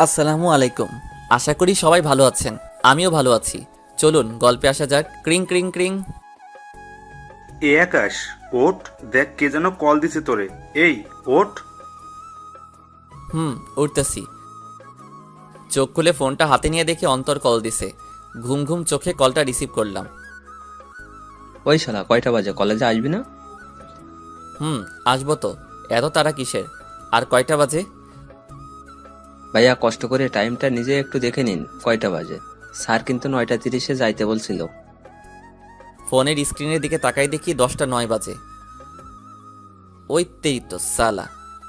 আসসালামু আলাইকুম। আশা করি সবাই ভালো আছেন। আমিও ভালো আছি। চলুন গল্পে আসা যাক। ক্রিং ক্রিং ক্রিং। এ আকাশ, ওঠ। দেখ কে যেন কল দিছে তোরে। এই, ওঠ। উঠতেছি। চোখ খুলে ফোনটা হাতে নিয়ে দেখি অন্তর কল দিছে। ঘুম ঘুম চোখে কলটা রিসিভ করলাম। ওই শালা কয়টা বাজে, কলেজে আসবি না? আসবো তো। এত তারা কিসের? আর কয়টা বাজে? ভাইয়া কষ্ট করে টাইমটা নিজে একটু দেখে নিন কয়টা বাজে। স্যার কিন্তু 9:30-এ যাইতে বলছিল। ফোনের স্ক্রিনের দিকে তাকাই দেখি 10টা 9 বাজে। ওইতেই তো সালা।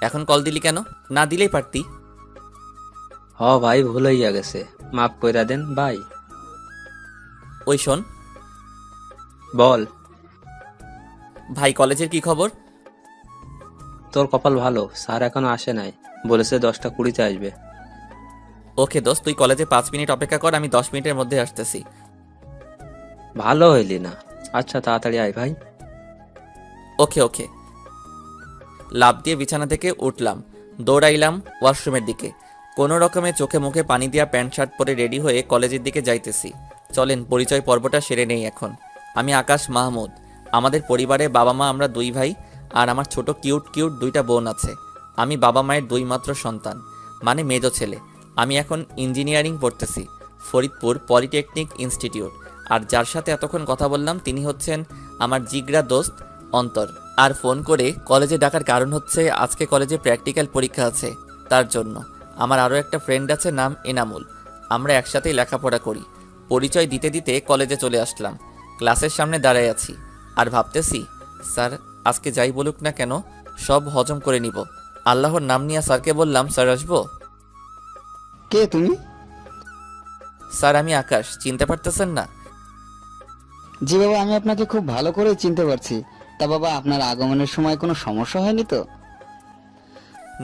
এখন কল দিলি কেন? না দিলেই পারতি। ভাই ভুল হইয়া গেছে, মাফ কইরা দেন ভাই। ওই শোন বল। ভাই, কলেজের কি খবর? তোর কপাল ভালো, স্যার এখনো আসে নাই, বলেছে 10টা 20-তে আসবে। ওকে দোস্ত, তুই কলেজে 5 মিনিট অপেক্ষা কর, আমি 10 মিনিটের মধ্যে আসতেছি। ভালো হইলি না। আচ্ছা তাড়াতাড়ি আয় ভাই। ওকে ওকে। লাফ দিয়ে বিছানা থেকে উঠলাম। দৌড়াইলাম ওয়াশরুমের দিকে। কোনো রকমে চোখে মুখে পানি দিয়া প্যান্ট শার্ট পরে রেডি হয়ে কলেজের দিকে যাইতেছি। চলেন পরিচয় পর্বটা সেরে নেই এখন। আমি আকাশ মাহমুদ। আমাদের পরিবারে বাবা মা, আমরা 2 ভাই, আর আমার ছোট কিউট কিউট 2টা বোন আছে। আমি বাবা মায়ের 2 মাত্র সন্তান, মানে মেজো ছেলে। আমি এখন ইঞ্জিনিয়ারিং পড়তেছি, ফরিদপুর পলিটেকনিক ইনস্টিটিউট। আর যার সাথে এতক্ষণ কথা বললাম তিনি হচ্ছেন আমার জিগরা দোস্ত অন্তর। আর ফোন করে কলেজে ডাকার কারণ হচ্ছে আজকে কলেজে প্র্যাকটিক্যাল পরীক্ষা আছে, তার জন্য। আমার আরও একটা ফ্রেন্ড আছে, নাম এনামুল। আমরা একসাথেই লেখাপড়া করি। পরিচয় দিতে দিতে কলেজে চলে আসলাম। ক্লাসের সামনে দাঁড়ায় আছি আর ভাবতেছি, স্যার আজকে যাই বলুক না কেন সব হজম করে নিব। আল্লাহর নাম নিয়ে স্যারকে বললাম, স্যার আসবো? কে তুমি? স্যার আমি আকাশ, চিনতে পারতেছেন না? জি বাবা, আমি আপনাকে খুব ভালো করে চিনতে পারছি। তা বাবা, আপনার আগমনের সময় কোনো সমস্যা হয়নি তো?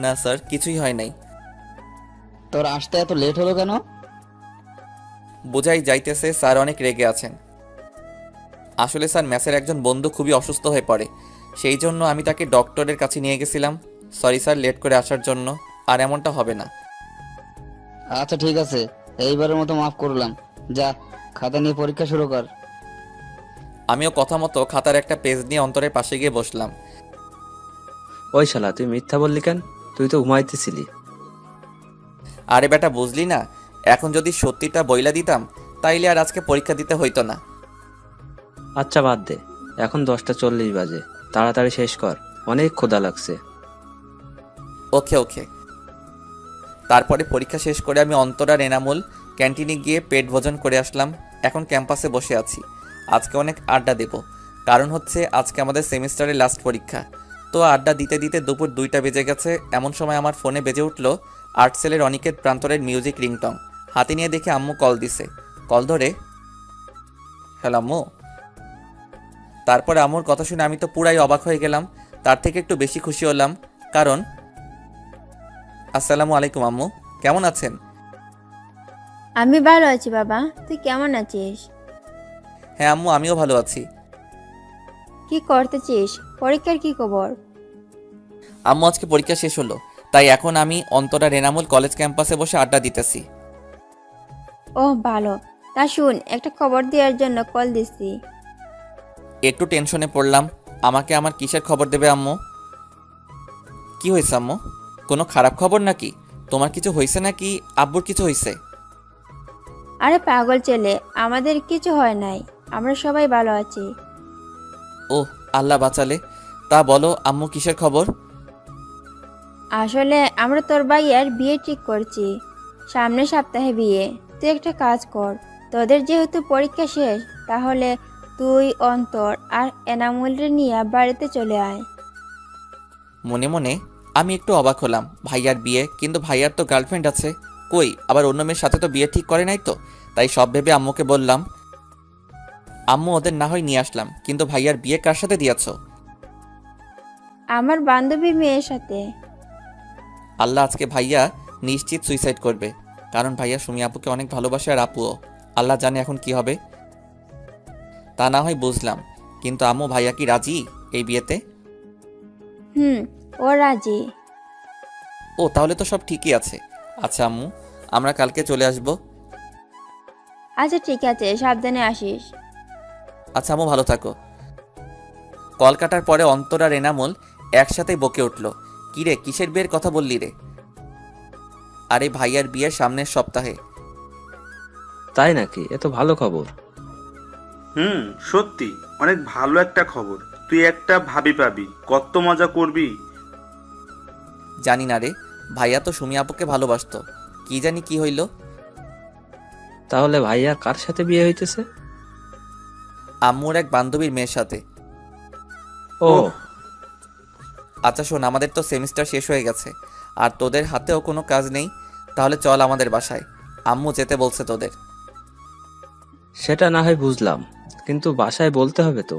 না স্যার, কিছুই হয় নাই। তোর আসতে এত লেট হলো কেন? বোঝাই যাইতেছে স্যার অনেক রেগে আছেন। আসলে স্যার ম্যাসের একজন বন্ধু খুবই অসুস্থ হয়ে পড়ে, সেই জন্য আমি তাকে ডক্টরের কাছে নিয়ে গেছিলাম। সরি স্যার লেট করে আসার জন্য। আর এমনটা হবে না। আচ্ছা ঠিক আছে, এইবারের মতো মাফ করলাম। যা, খাতা নিয়ে পরীক্ষা শুরু কর। আমিও কথা মতো খাতার একটা পেজ নিয়ে অন্তরের পাশে গিয়ে বসলাম। ওই শালা তুই মিথ্যা বললি কেন? তুই তো ঘুমাইতেছিলি। আরে বেটা, বুঝলি না? এখন যদি সত্যিটা বইলা দিতাম তাইলে আর আজকে পরীক্ষা দিতে হইতো না। আচ্ছা বাদ দে, এখন 10টা 40 বাজে, তাড়াতাড়ি শেষ কর, অনেক ক্ষুধা লাগছে। ওকে ওকে। তারপরে পরীক্ষা শেষ করে আমি অন্তর আর এনামুল ক্যান্টিনে গিয়ে পেট ভোজন করে আসলাম। এখন ক্যাম্পাসে বসে আছি। আজকে অনেক আড্ডা দেব, কারণ হচ্ছে আজকে আমাদের সেমিস্টারের লাস্ট পরীক্ষা। তো আড্ডা দিতে দিতে দুপুর 2টা বেজে গেছে। এমন সময় আমার ফোনে বেজে উঠলো আর্টসেলের অনিকেত প্রান্তরের মিউজিক রিংটং। হাতে নিয়ে দেখে আম্মু কল দিছে। কল ধরে, হ্যালো আম্মু। তারপরে আম্মুর কথা শুনে আমি তো পুরাই অবাক হয়ে গেলাম। তার থেকে একটু বেশি খুশি হলাম, কারণ আসসালামু আলাইকুম আম্মু, কেমন আছেন? আমি ভালো আছি বাবা, তুই কেমন আছিস? হ্যাঁ আম্মু, আমিও ভালো আছি। কি করতেছিস? পরীক্ষার কি খবর? আম্মু আজকে পরীক্ষা শেষ হলো, তাই এখন আমি অন্তরা রেনামুল কলেজ ক্যাম্পাসে বসে আড্ডা দিতেছি। ওহ ভালো। তা শুন, একটা খবর দেওয়ার জন্য কল দিছি। একটু টেনশনে পড়লাম। আমাকে আমার কিসের খবর দেবে আম্মু? কি হয়েছে আম্মু? কোনো খারাপ খবর নাকি? তোমার কিছু হয়েছে নাকি আব্বুর কিছু হয়েছে? আরে পাগল ছেলে, আমাদের কিছু হয় নাই, আমরা সবাই ভালো আছি। ওহ, আল্লাহ বাঁচালে। তা বলো আম্মু, কিসের খবর? আসলে আমরা তোর ভাইয়ের বিয়ে ঠিক করছি, সামনের সপ্তাহে বিয়ে। তুই একটা কাজ কর, তোদের যেহেতু পরীক্ষা শেষ, তাহলে তুই অন্তর আর এনামুলরে নিয়ে বাড়িতে চলে আয়। মনে মনে আমি একটু অবাক হলাম। ভাইয়ার বিয়ে, কিন্তু ভাইয়ার তো গার্লফ্রেন্ড আছে। কই, আবার অন্য মেয়ের সাথে তো বিয়ে ঠিক করে নাই তো। তাই সব ভেবে আম্মুকে বললাম, আম্মু ওদের না হয় নিয়ে আসলাম, কিন্তু ভাইয়ার বিয়ে কার সাথে দিয়েছো? আমার বান্ধবীর মেয়ের সাথে। আল্লাহ, আজকে ভাইয়া নিশ্চিত সুইসাইড করবে, কারণ ভাইয়া সুমি আপুকে অনেক ভালোবাসে, আর আপুও। আল্লাহ জানে এখন কি হবে। তা না হয় বুঝলাম, কিন্তু আম্মু ভাইয়া কি রাজি এই বিয়েতে? হুম, ও রাজি। ও তাহলে তো সব ঠিকই আছে। আচ্ছা আম্মু, আমরা কালকে চলে আসব। আচ্ছা ঠিক আছে, সাবধানে আসিস। আচ্ছা আম্মু, ভালো থাকো। কল কাটার পরে অন্তর আর এনামুল একসাথেই বকে উঠল, কিরে কিসের বিয়ের কথা বললি রে? আরে ভাইয়ার বিয়ের সামনের সপ্তাহে। তাই নাকি? এ তো ভালো খবর। সত্যি অনেক ভালো একটা খবর। তুই একটা ভাবি পাবি, কত মজা করবি। জানি না রে, ভাইয়া তো সুমি আপুকে ভালোবাসতো, কি জানি কি হইল। তাহলে ভাইয়া কার সাথে বিয়ে হইতেছে? আম্মুর এক বান্ধবীর মেয়ের সাথে। ও, ওহ। আচ্ছা শোন, আমাদের তো সেমিস্টার শেষ হয়ে গেছে আর তোদের হাতেও কোনো কাজ নেই, তাহলে চল আমাদের বাসায়, আম্মু যেতে বলছে তোদের। সেটা না হয় বুঝলাম, কিন্তু বাসায় বলতে হবে তো।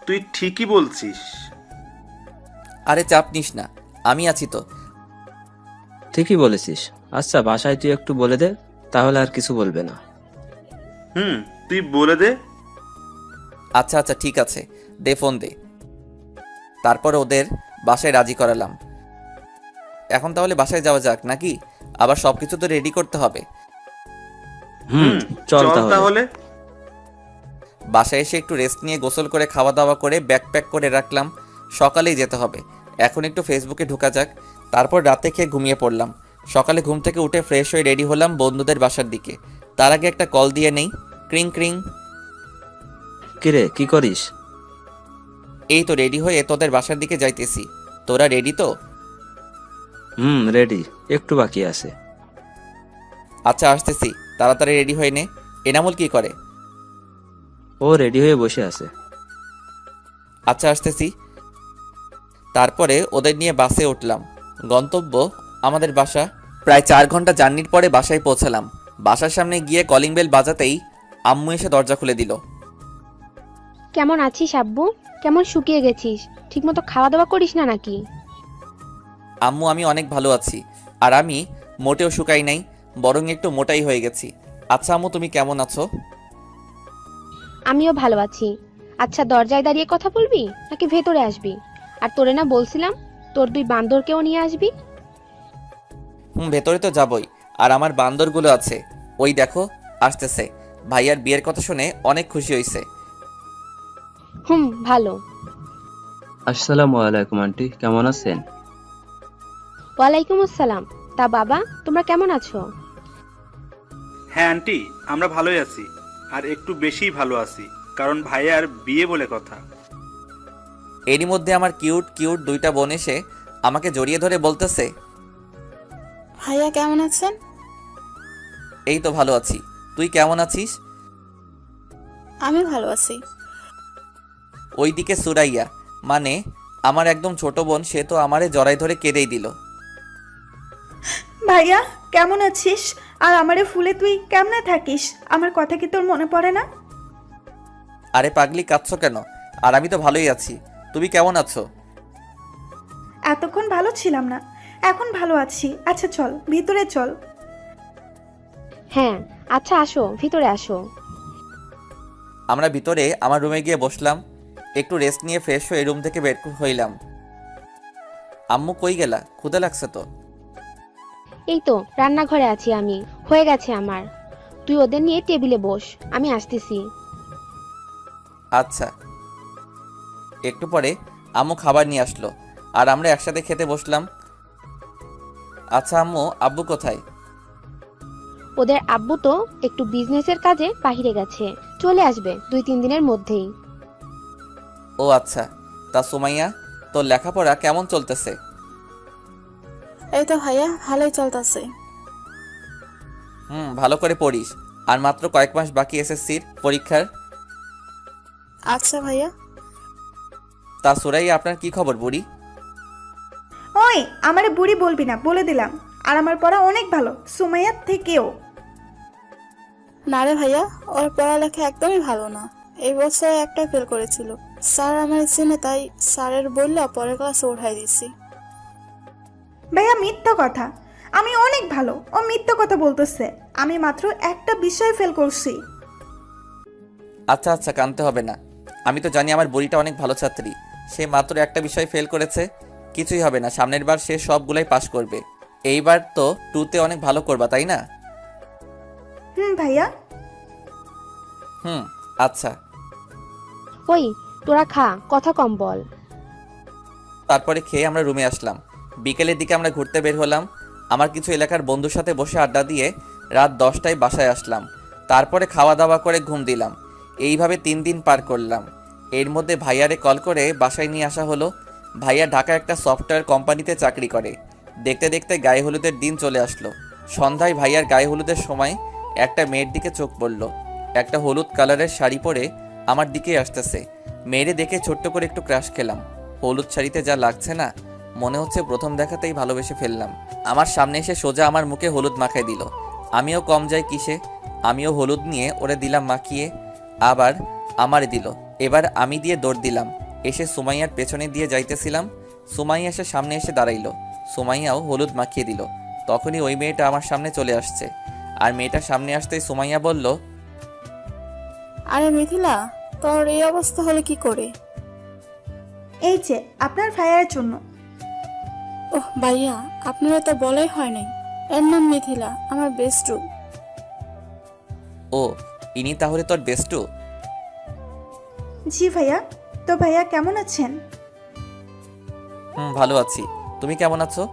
তুই ঠিকই বলছিস। আরে চাপ নিস না, আমি আছি তো। ঠিকই বলেছিস। আচ্ছা বাসায় তুই একটু বলে দে, তাহলে আর কিছু বলবে না। তুই বলে দে। আচ্ছা আচ্ছা ঠিক আছে, দে ফোন দে। তারপর ওদের বাসায় রাজি করালাম। এখন তাহলে বাসায় যাওয়া যাক নাকি? আবার সবকিছু তো রেডি করতে হবে। চল চল তাহলে। তাহলে। বাসায় এসে একটু রেস্ট নিয়ে গোসল করে খাওয়া দাওয়া করে ব্যাগ প্যাক করে রাখলাম, সকালেই যেতে হবে। এখন একটু ফেসবুকে ঢোকা যাক, তারপর রাতে খেয়ে ঘুমিয়ে পড়লাম। সকালে ঘুম থেকে উঠে ফ্রেশ হয়ে রেডি হলাম বন্ধুদের বাসার দিকে। তার আগে একটা কল দিয়ে নেই। ক্রিং ক্রিং। কিরে কি করিস? এই তো রেডি হয়ে তোদের বাসার দিকে যাইতেছি। তোরা রেডি তো? রেডি, একটু বাকি আছে। আচ্ছা আসতেছি, তাড়াতাড়ি রেডি হয়ে নে। এনামুল কি করে? ও রেডি হয়ে বসে আছে। আচ্ছা আসতেছি। তারপরে ওদের নিয়ে বাসে উঠলাম। গন্তব্য আমাদের বাসা। প্রায় 4 ঘন্টা জার্নির পরে বাসায় পৌঁছালাম। বাসার সামনে গিয়ে কলিং বেল বাজাতেই আম্মু এসে দরজা খুলে দিল। কেমন আছিস আব্বু? কেমন শুকিয়ে গেছিস? ঠিকমতো খাওয়া দাওয়া করিস না নাকি? আম্মু আমি অনেক ভালো আছি, আর আমি মোটেও শুকাই নাই, বরং একটু মোটাই হয়ে গেছি। আচ্ছা আম্মু তুমি কেমন আছো? আমিও ভালো আছি। আচ্ছা দরজায় দাঁড়িয়ে কথা বলবি নাকি ভেতরে আসবি? আর তোরে না বলছিলাম তোর 2 বান্দরকেও নিয়ে আসবি? ভেতরে তো যাবই, আর আমার বান্দরগুলো আছে, ওই দেখো আসতেছে। ভাইয়ার বিয়ের কথা শুনে অনেক খুশি হয়েছে। ভালো। আসসালামু আলাইকুম আন্টি, কেমন আছেন? ওয়ালাইকুম আসসালাম। তা বাবা তোমরা কেমন আছো? হ্যাঁ আন্টি, আমরা ভালোই আছি, আর একটু বেশিই ভালো আছি, কারণ ভাইয়ার বিয়ে বলে কথা। এরই মধ্যে আমার কিউট কিউট 2টা বোন এসে আমাকে জড়িয়ে ধরে বলতেছে, ভাইয়া কেমন আছেন? এই তো ভালো আছি, তুই কেমন আছিস? আমি ভালো আছি। ওইদিকে সুরাইয়া, মানে আমার একদম ছোট বোন, সে তো আমারে জড়াই ধরে কেঁদেই দিল। ভাইয়া কেমন আছিস? আর আমারে ফুলে তুই কেমনে থাকিস? আমার কথা কি তোর মনে পড়ে না? আরে পাগলি কাঁদছো কেন? আর আমি তো ভালোই আছি, তুমি কেমন আছো? এতক্ষণ ভালো ছিলাম না, এখন ভালো আছি। আচ্ছা চল ভিতরে চল। হ্যাঁ আচ্ছা আসো, ভিতরে আসো। আমরা ভিতরে আমার রুমে গিয়ে বসলাম, একটু রেস্ট নিয়ে ফ্রেশ হয়ে রুম থেকে বের হইলাম। আম্মু কই গেলা? ক্ষুধা লাগছে তো। এই তো রান্নাঘরে আছি আমি, হয়ে গেছে আমার। তুই ওদের নিয়ে টেবিলে বস, আমি আসতেছি। আচ্ছা। একটু পরে আম্মু খাবার নিয়ে আসলো, আর আমরা একসাথে খেতে বসলাম। আচ্ছা আম্মু, আব্বু কোথায়? ওদের আব্বু তো একটু বিজনেসের কাজে বাইরে গেছে, চলে আসবে 2-3 দিনের মধ্যেই। ও আচ্ছা। তা সুমাইয়া, তোর লেখাপড়া কেমন চলতেছে? এই তো ভাইয়া ভালোই চলতেছে। ভালো করে পড়িস, আর মাত্র কয়েক মাস বাকি এসএসসির পরীক্ষার। আচ্ছা ভাইয়া। তা সুরাইয়া, আপনার কি খবর বুড়ি? ওই আমারে বুড়ি বলবি না, বলে দিলাম। আর আমার পড়া অনেক ভালো, সুমাইয়ার থেকেও। না রে ভাইয়া, ওর পড়ালেখা একদমই ভালো না। এই বছর একটা ফেল করেছিল। স্যার আমার চিনে, তাই স্যারের বললে পরের ক্লাসে উঠাই দিছি। ভাইয়া মিথ্যা কথা, আমি অনেক ভালো। ও মিথ্যা কথা বলতেছে। আমি মাত্র একটা বিষয় ফেল করছি। আচ্ছা আচ্ছা, কানতে হবে না, আমি তো জানি আমার বুড়িটা অনেক ভালো ছাত্রী। সে মাত্র একটা বিষয় ফেল করেছে, কিছুই হবে না, সামনের বার সে সবগুলাই পাশ করবে। এইবার তো 2তে অনেক ভালো করবা তাই না? ভাইয়া। আচ্ছা। ওই তোরা খা, কথা কম বল। তারপরে খেয়ে আমরা রুমে আসলাম। বিকেলের দিকে আমরা ঘুরতে বের হলাম। আমার কিছু এলাকার বন্ধুর সাথে বসে আড্ডা দিয়ে রাত 10টায় বাসায় আসলাম। তারপরে খাওয়া দাওয়া করে ঘুম দিলাম। এইভাবে 3 দিন পার করলাম। এর মধ্যে ভাইয়ারে কল করে বাসায় নিয়ে আসা হলো। ভাইয়া ঢাকা একটা সফটওয়্যার কোম্পানিতে চাকরি করে। দেখতে দেখতে গায়ে হলুদের দিন চলে আসলো। সন্ধ্যায় ভাইয়ার গায়ে হলুদের সময় একটা মেয়ের দিকে চোখ পড়ল। একটা হলুদ কালারের শাড়ি পরে আমার দিকে আসতেছে। মেয়েরে দেখে ছোট্ট করে একটু ক্রাশ খেলাম। হলুদ শাড়িতে যা লাগছে না, মনে হচ্ছে প্রথম দেখাতেই ভালোবেসে ফেললাম। আমার সামনে এসে সোজা আমার মুখে হলুদ মাখাই দিল। আমিও কম যাই কিসে, আমিও হলুদ নিয়ে ওরে দিলাম মাখিয়ে, আবার আমারে দিল। এবার আমি দিয়ে দৌড় দিলাম। এসে সুমাইয়ার পেছনে দিয়ে যাইতেছিলাম। সুমাইয়া এসে সামনে এসে দাঁড়াইলো। সুমাইয়াও হলুদ মাখিয়ে দিল। তখনই ওই মেয়েটা আমার সামনে চলে আসছে। আর মেয়েটা সামনে আসতেই সুমাইয়া বলল, আরে মিথিলা, তোর এই অবস্থা হলে কি করে? এই যে আপনার ভাইয়ার জন্য। ওহ ভাইয়া, আপনারা তো বলাই হয় নাই। এর নাম মিথিলা, আমার বেস্টু। ও ইনি তাহলে তোর বেস্টু? জি ভাইয়া। তো ভাইয়া কেমন আছেন? ভালো আছি। তুমি কেমন আছো?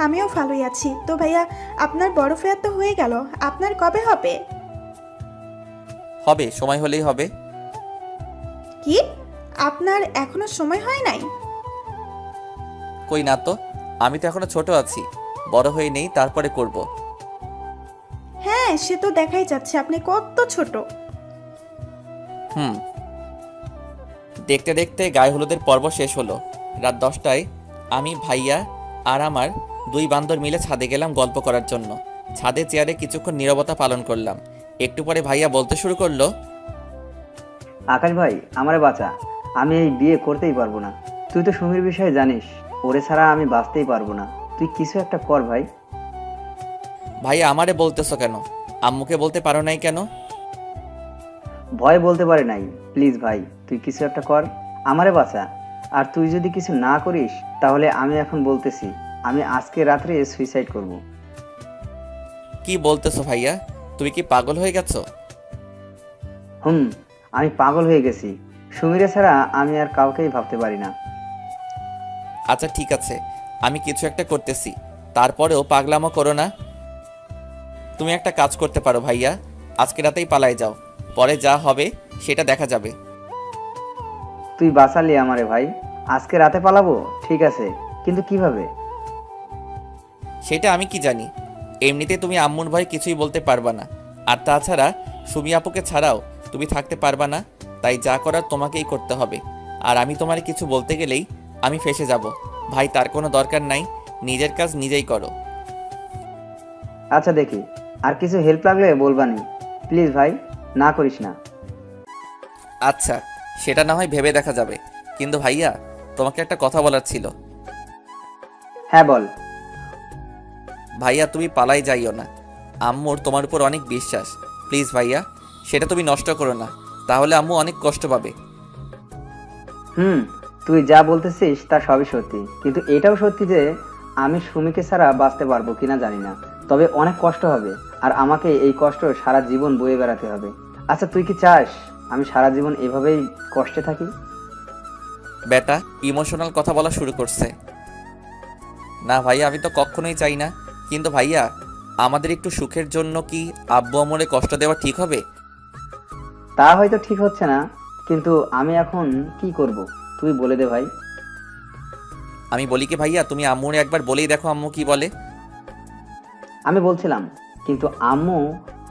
আমিও ভালোই আছি। তো ভাইয়া, আপনার বড় ফেয়ার তো হয়ে গেল, আপনার কবে হবে? হবে, সময় হলেই হবে। কি, আপনার এখনো সময় হয় নাই? কই না তো, আমি তো এখনো ছোট আছি, বড় হয়ে নেই, তারপরে করব। হ্যাঁ, সে তো দেখাই যাচ্ছে আপনি কত ছোট। দেখতে দেখতে গায়ে হলুদের পর্ব শেষ হলো। রাত 10টায় আমি, ভাইয়া আর আমার 2 বান্দর মিলে ছাদে গেলাম গল্প করার জন্য। ছাদে চেয়ারে কিছুক্ষণ নীরবতা পালন করলাম। একটু পরে ভাইয়া বলতে শুরু করলো, আকাশ ভাই, আমারে বাঁচা, আমি এই বিয়ে করতেই পারবো না। তুই তো সুমির বিষয়ে জানিস, ওরে ছাড়া আমি বাঁচতেই পারবো না। তুই কিছু একটা কর ভাই। ভাইয়া আমারে বলতেছো কেন? আম্মুকে বলতে পারো নাই কেন? ভয় বলতে পারে নাই। প্লিজ ভাই, তুই কিছু একটা কর, আমারে বাঁচা। আর তুই যদি কিছু না করিস, তাহলে আমি এখন বলতেছি, আমি আজকে রাত্রে সুইসাইড করব। কি বলতেছো ভাইয়া? তুমি কি পাগল হয়ে গেছো? আমি পাগল হয়ে গেছি। সুমিরে ছাড়া আমি আর কাউকেই ভাবতে পারি না। আচ্ছা ঠিক আছে, আমি কিছু একটা করতেছি, তারপরেও পাগলামো করো না। তুমি একটা কাজ করতে পারো ভাইয়া, আজকে রাতেই পালাই যাও, পরে যা হবে সেটা দেখা যাবে। তুই বাঁচালি আমারে ভাই। আজকে রাতে পালাবো, ঠিক আছে, কিন্তু কিভাবে? সেটা আমি কি জানি। এমনিতে তুমি আম্মুর ভয় কিছুই বলতে পারবা না। আর তাছাড়া সুমি আপুকে ছাড়াও তুমি থাকতে পারবা না, তাই যা করার তোমাকেই করতে হবে। আর আমি তোমার কিছু বলতে গেলেই আমি ফেঁসে যাব। ভাই, তার কোনো দরকার নাই, নিজের কাজ নিজেই করো। আচ্ছা দেখি, আর কিছু হেল্প লাগলে বলবানি। প্লিজ ভাই, না করিস না। আচ্ছা, সেটা না হয় ভেবে দেখা যাবে, কিন্তু ভাইয়া তোমাকে একটা কথা বলার ছিল। হ্যাঁ বল। ভাইয়া তুমি পালাই যাইও না, আম্মুর তোমার উপর অনেক বিশ্বাস। প্লিজ ভাইয়া, সেটা তুমি নষ্ট করো না, তাহলে আম্মু অনেক কষ্ট পাবে। তুই যা বলতেছিস তা সবই সত্যি, কিন্তু এটাও সত্যি যে আমি সুমিকে ছাড়া বাঁচতে পারবো কিনা জানি না, তবে অনেক কষ্ট হবে, আর আমাকে এই কষ্ট সারা জীবন বয়ে বেড়াতে হবে। আচ্ছা তুই কি চাস আমি সারা জীবন এভাবেই কষ্টে থাকি? বেটা ইমোশনাল কথা বলা শুরু করছে। না ভাইয়া, আমি তো কখনোই চাই না, কিন্তু ভাইয়া আমাদের একটু সুখের জন্য কি আব্বু আম্মুরে কষ্ট দেওয়া ঠিক হবে? তা হয়তো ঠিক হচ্ছে না, কিন্তু আমি এখন কি করব তুই বলে দে ভাই। আমি বলি কি ভাইয়া, তুমি আম্মুরে একবার বলেই দেখো আম্মু কি বলে। আমি বলছিলাম, কিন্তু আম্মু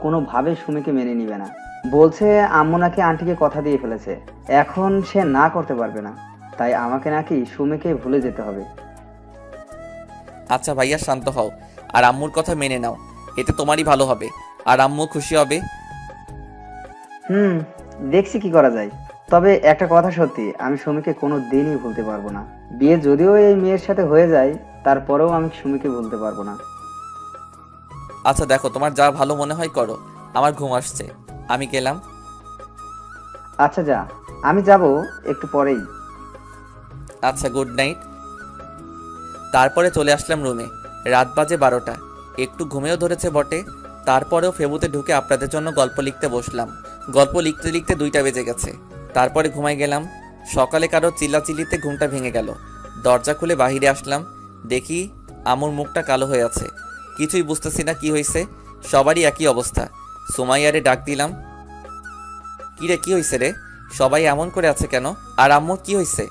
কোনোভাবে সুমিকে মেনে নিবে না। বলছে আম্মু নাকি আন্টিকে কথা দিয়ে ফেলেছে, এখন সে না করতে পারবে না, তাই আমাকে নাকি সুমিকে ভুলে যেতে হবে। আচ্ছা ভাইয়া শান্ত হও, আর আম্মুর কথা মেনে নাও, এতে তোমারই ভালো হবে, আর আম্মু খুশি হবে। দেখছি কি করা যায়। তবে একটা কথা সত্যি, আমি সুমিকে কোনো দিনই ভুলতে পারবো না। বিয়ে যদিও এই মেয়ের সাথে হয়ে যায়, তারপরেও আমি সুমিকে ভুলতে পারবো না। আচ্ছা দেখো, তোমার যা ভালো মনে হয় করো, আমার ঘুম আসছে, আমি গেলাম। আচ্ছা যা, আমি যাব একটু পরেই। আচ্ছা, গুড নাইট। তারপরে চলে আসলাম রুমে। রাত বাজে 12টা। একটু ঘুমেও ধরেছে বটে, তারপরেও ফেবুতে ঢুকে আপনাদের জন্য গল্প লিখতে বসলাম। গল্প লিখতে লিখতে 2টা বেজে গেছে। তারপরে ঘুমাই গেলাম। সকালে কারো চিল্লাচিল্লিতে ঘুমটা ভেঙে গেল। দরজা খুলে বাহিরে আসলাম, দেখি আমুর মুখটা কালো হয়ে আছে। কিছুই বুঝতেছি না কি হয়েছে, সবারই একই অবস্থা। সুমাইয়ারে ডাক দিলাম, কি রে, কি হয়েছে রে? সবাই এমন করে আছে কেন? আর আম্মুর কি হয়েছে?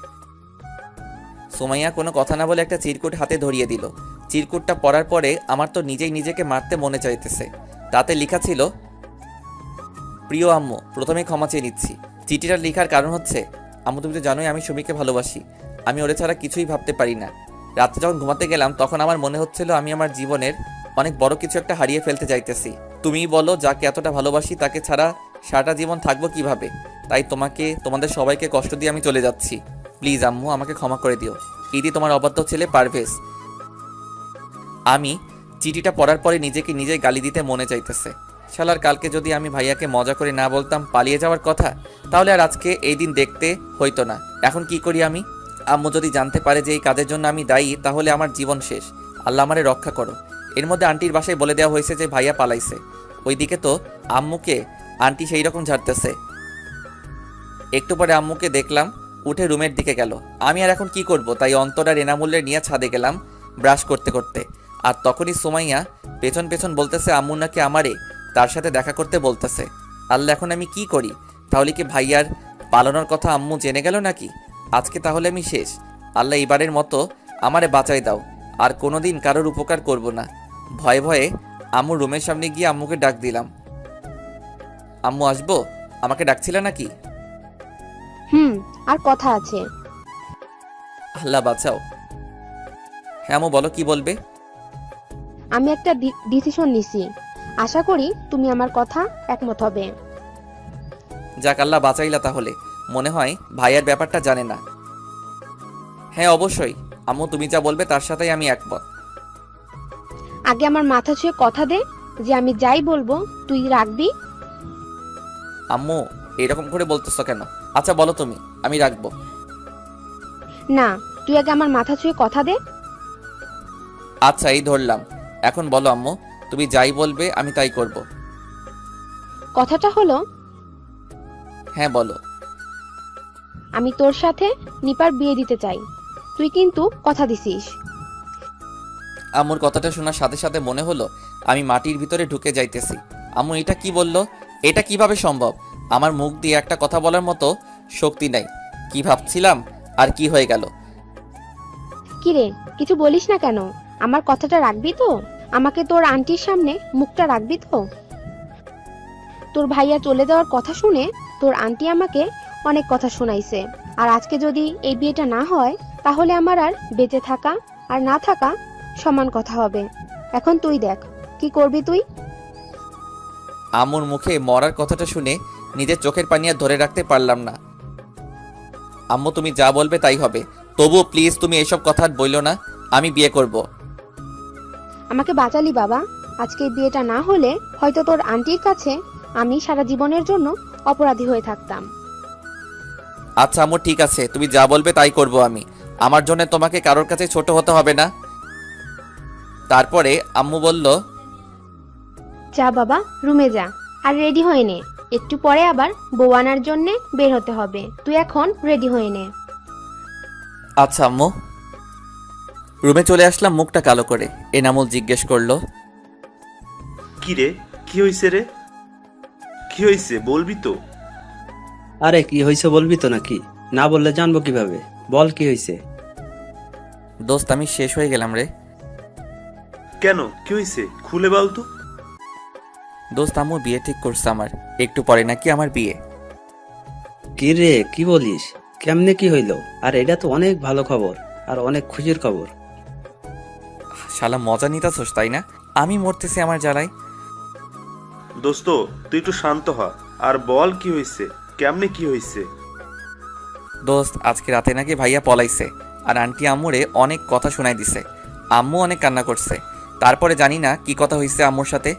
সুমাইয়া কোনো কথা না বলে একটা চিরকুট হাতে ধরিয়ে দিল। চিরকুটটা পড়ার পরে আমার তো নিজেই নিজেকে মারতে মনে চাইতেছে। তাতে লেখা ছিল, প্রিয় আম্মু, প্রথমে ক্ষমা চেয়ে নিচ্ছি। চিঠিটা লেখার কারণ হচ্ছে, আম্মু তুমি তো জানোই আমি সুমিকে ভালোবাসি। আমি ওরে ছাড়া কিছুই ভাবতে পারি না। রাতে যখন ঘুমাতে গেলাম তখন আমার মনে হচ্ছিল আমি আমার জীবনের অনেক বড় কিছু একটা হারিয়ে ফেলতে যাইতেছি। তুমিই বলো, যাকে এতটা ভালোবাসি তাকে ছাড়া সারাটা জীবন থাকবো কিভাবে? তাই তোমাদের সবাইকে কষ্ট দিয়ে আমি চলে যাচ্ছি। প্লিজ আম্মু, আমাকে ক্ষমা করে দিও। ইদি তোমার অবাধ্য ছেলে পারভেজ। আমি চিঠিটা পড়ার পরে নিজেকে নিজেই গালি দিতে মনে চাইতেছে। শালার, কালকে যদি আমি ভাইয়াকে মজা করে না বলতাম পালিয়ে যাওয়ার কথা, তাহলে আর আজকে এই দিন দেখতে হইতো না। এখন কি করি আমি? আম্মু যদি জানতে পারে যে এই কাজের জন্য আমি দায়ী, তাহলে আমার জীবন শেষ। আল্লাহ আমারে রক্ষা করো। এর মধ্যে আন্টির বাসায় বলে দেওয়া হয়েছে যে ভাইয়া পালাইছে। ওইদিকে তো আম্মুকে আন্টি সেই রকম ঝাড়তেছে। একটু পরে আম্মুকে দেখলাম উঠে রুমের দিকে গেল। আমি আর এখন কি করব, তাই অন্তরা রেনামুল্লের নিয়ে ছাদে গেলাম ব্রাশ করতে করতে। আর তখনই সুমাইয়া পেছন পেছন বলতেছে আম্মু নাকি আমারে তার সাথে দেখা করতে বলতেছে। আল্লাহ, এখন আমি কি করি? তাহলে কি ভাইয়ার পালানোর কথা আম্মু জেনে গেল নাকি? আজকে তাহলে আমি শেষ। আল্লাহ, এবারের মতো আমারে বাঁচাই দাও। আর কোনোদিন কারোর উপকার করব না। ভয়ে ভয়ে আম্মুর রুমের সামনে গিয়ে আম্মুকে ডাক দিলাম, আম্মু আসবো? আমাকে ডাকছিলে নাকি? আর কথা আছে। আল্লাহ বাঁচাও। হ্যাঁ আম্মু বলো, কি বলবে? আমি একটা ডিসিশন নিছি, আশা করি তুমি আমার কথা একমত হবে। যাক, আল্লাহ বাঁচাইলা। তাহলে মনে হয় ভাইয়ার ব্যাপারটা জানে না। হ্যাঁ অবশ্যই আম্মু, তুমি যা বলবে তার সাথেই আমি একমত। আগে আমার মাথা ছুঁয়ে কথা দে যে আমি যাই বলবো তুই রাখবি। আম্মু এরকম করে বলতেছো কেন? আচ্ছা বলো তুমি, আমি রাখবো। না, তুই আগে আমার মাথা ছুঁয়ে কথা দে। আচ্ছা এই ধরলাম। এখন বলো আম্মু, তুমি যাই বলবে আমি তাই করব। কথাটা হলো, হ্যাঁ বলো। আমি তোর সাথে নিপার বিয়ে দিতে চাই। তুই কিন্তু কথা দিছিস। আম্মুর কথাটা শোনার সাথে সাথে মনে হলো আমি মাটির ভিতরে ঢুকে যাইতেছি। আম্মু এটা কি বললো? এটা কিভাবে সম্ভব? আমার মুখ দিয়ে একটা কথা বলার মতো শক্তি নাই। কি ভাবছিলাম আর কি হয়ে গেল? কিরে, কিছু বলিস না কেন? আমার কথাটা রাখবি তো? আমাকে তোর আন্টির সামনে মুখটা রাখবি তো? তোর ভাইয়া চলে যাওয়ার কথা শুনে তোর আন্টি আমাকে অনেক কথা শোনাইছে। আর আজকে যদি এই বিয়েটা না হয়, তাহলে আমার আর বেঁচে থাকা আর না থাকা সমান কথা হবে। এখন তুই দেখ কি করবি তুই। আম্মুর মুখে মরার কথাটা শুনে নিজের চোখের পানি আর ধরে রাখতে পারলাম না। আম্মু তুমি যা বলবে তাই হবে। তবুও প্লিজ তুমি এসব কথা আর বইলো না। আমি বিয়ে করব। আমাকে বাঁচালি বাবা। আজকে এই বিয়েটা না হলে হয়তো তোর আন্টির কাছে আমি সারা জীবনের জন্য অপরাধী হয়ে থাকতাম। আচ্ছা আম্মু ঠিক আছে, তুমি যা বলবে তাই করব আমি। আমার জন্য তোমাকে কারোর কাছে ছোট হতে হবে না। তারপরে আম্মু বলল, যা বাবা, রুমে যা আর রেডি হয়ে নে। একটু পরে আবার বউ আনার জন্য বের হতে হবে। তুই এখন রেডি হয়ে নে। আচ্ছা আম্মু। রুমে চলে আসলাম মুখটা কালো করে। এনামুল জিজ্ঞেস করলো, কি রে, কি হইছে রে? কি হইছে বলবি তো? আরে কি হয়েছে বলবি তো নাকি? না বললে জানবো কিভাবে? বল কি হয়েছে? দোস্ত আমি শেষ হয়ে গেলাম রে। কেন, কি হইছে খুলে বল তো। দোস্ত আম্মু বিয়ে ঠিক করছে আমার। একটু পরে নাকি আমার বিয়ে। কি রে, কি বলিস? কেমনে কি হইলো? আর এটা তো অনেক ভালো খবর আর অনেক খুশির খবর। শালা মজা নিতাছোস তাই না? আমি মরতেছি আমার জ্বালায়। দোস্ত তুই একটু শান্ত হ আর বল কি হইছে, কেমনে কি হইছে। দোস্ত আজকে রাতে নাকি ভাইয়া পলাইছে আর আন্টি আম্মুরে অনেক কথা শোনাই দিছে। আম্মু অনেক কান্না করছে। তারপরে জানি না কি কথা হইছে আম্মুর সাথে।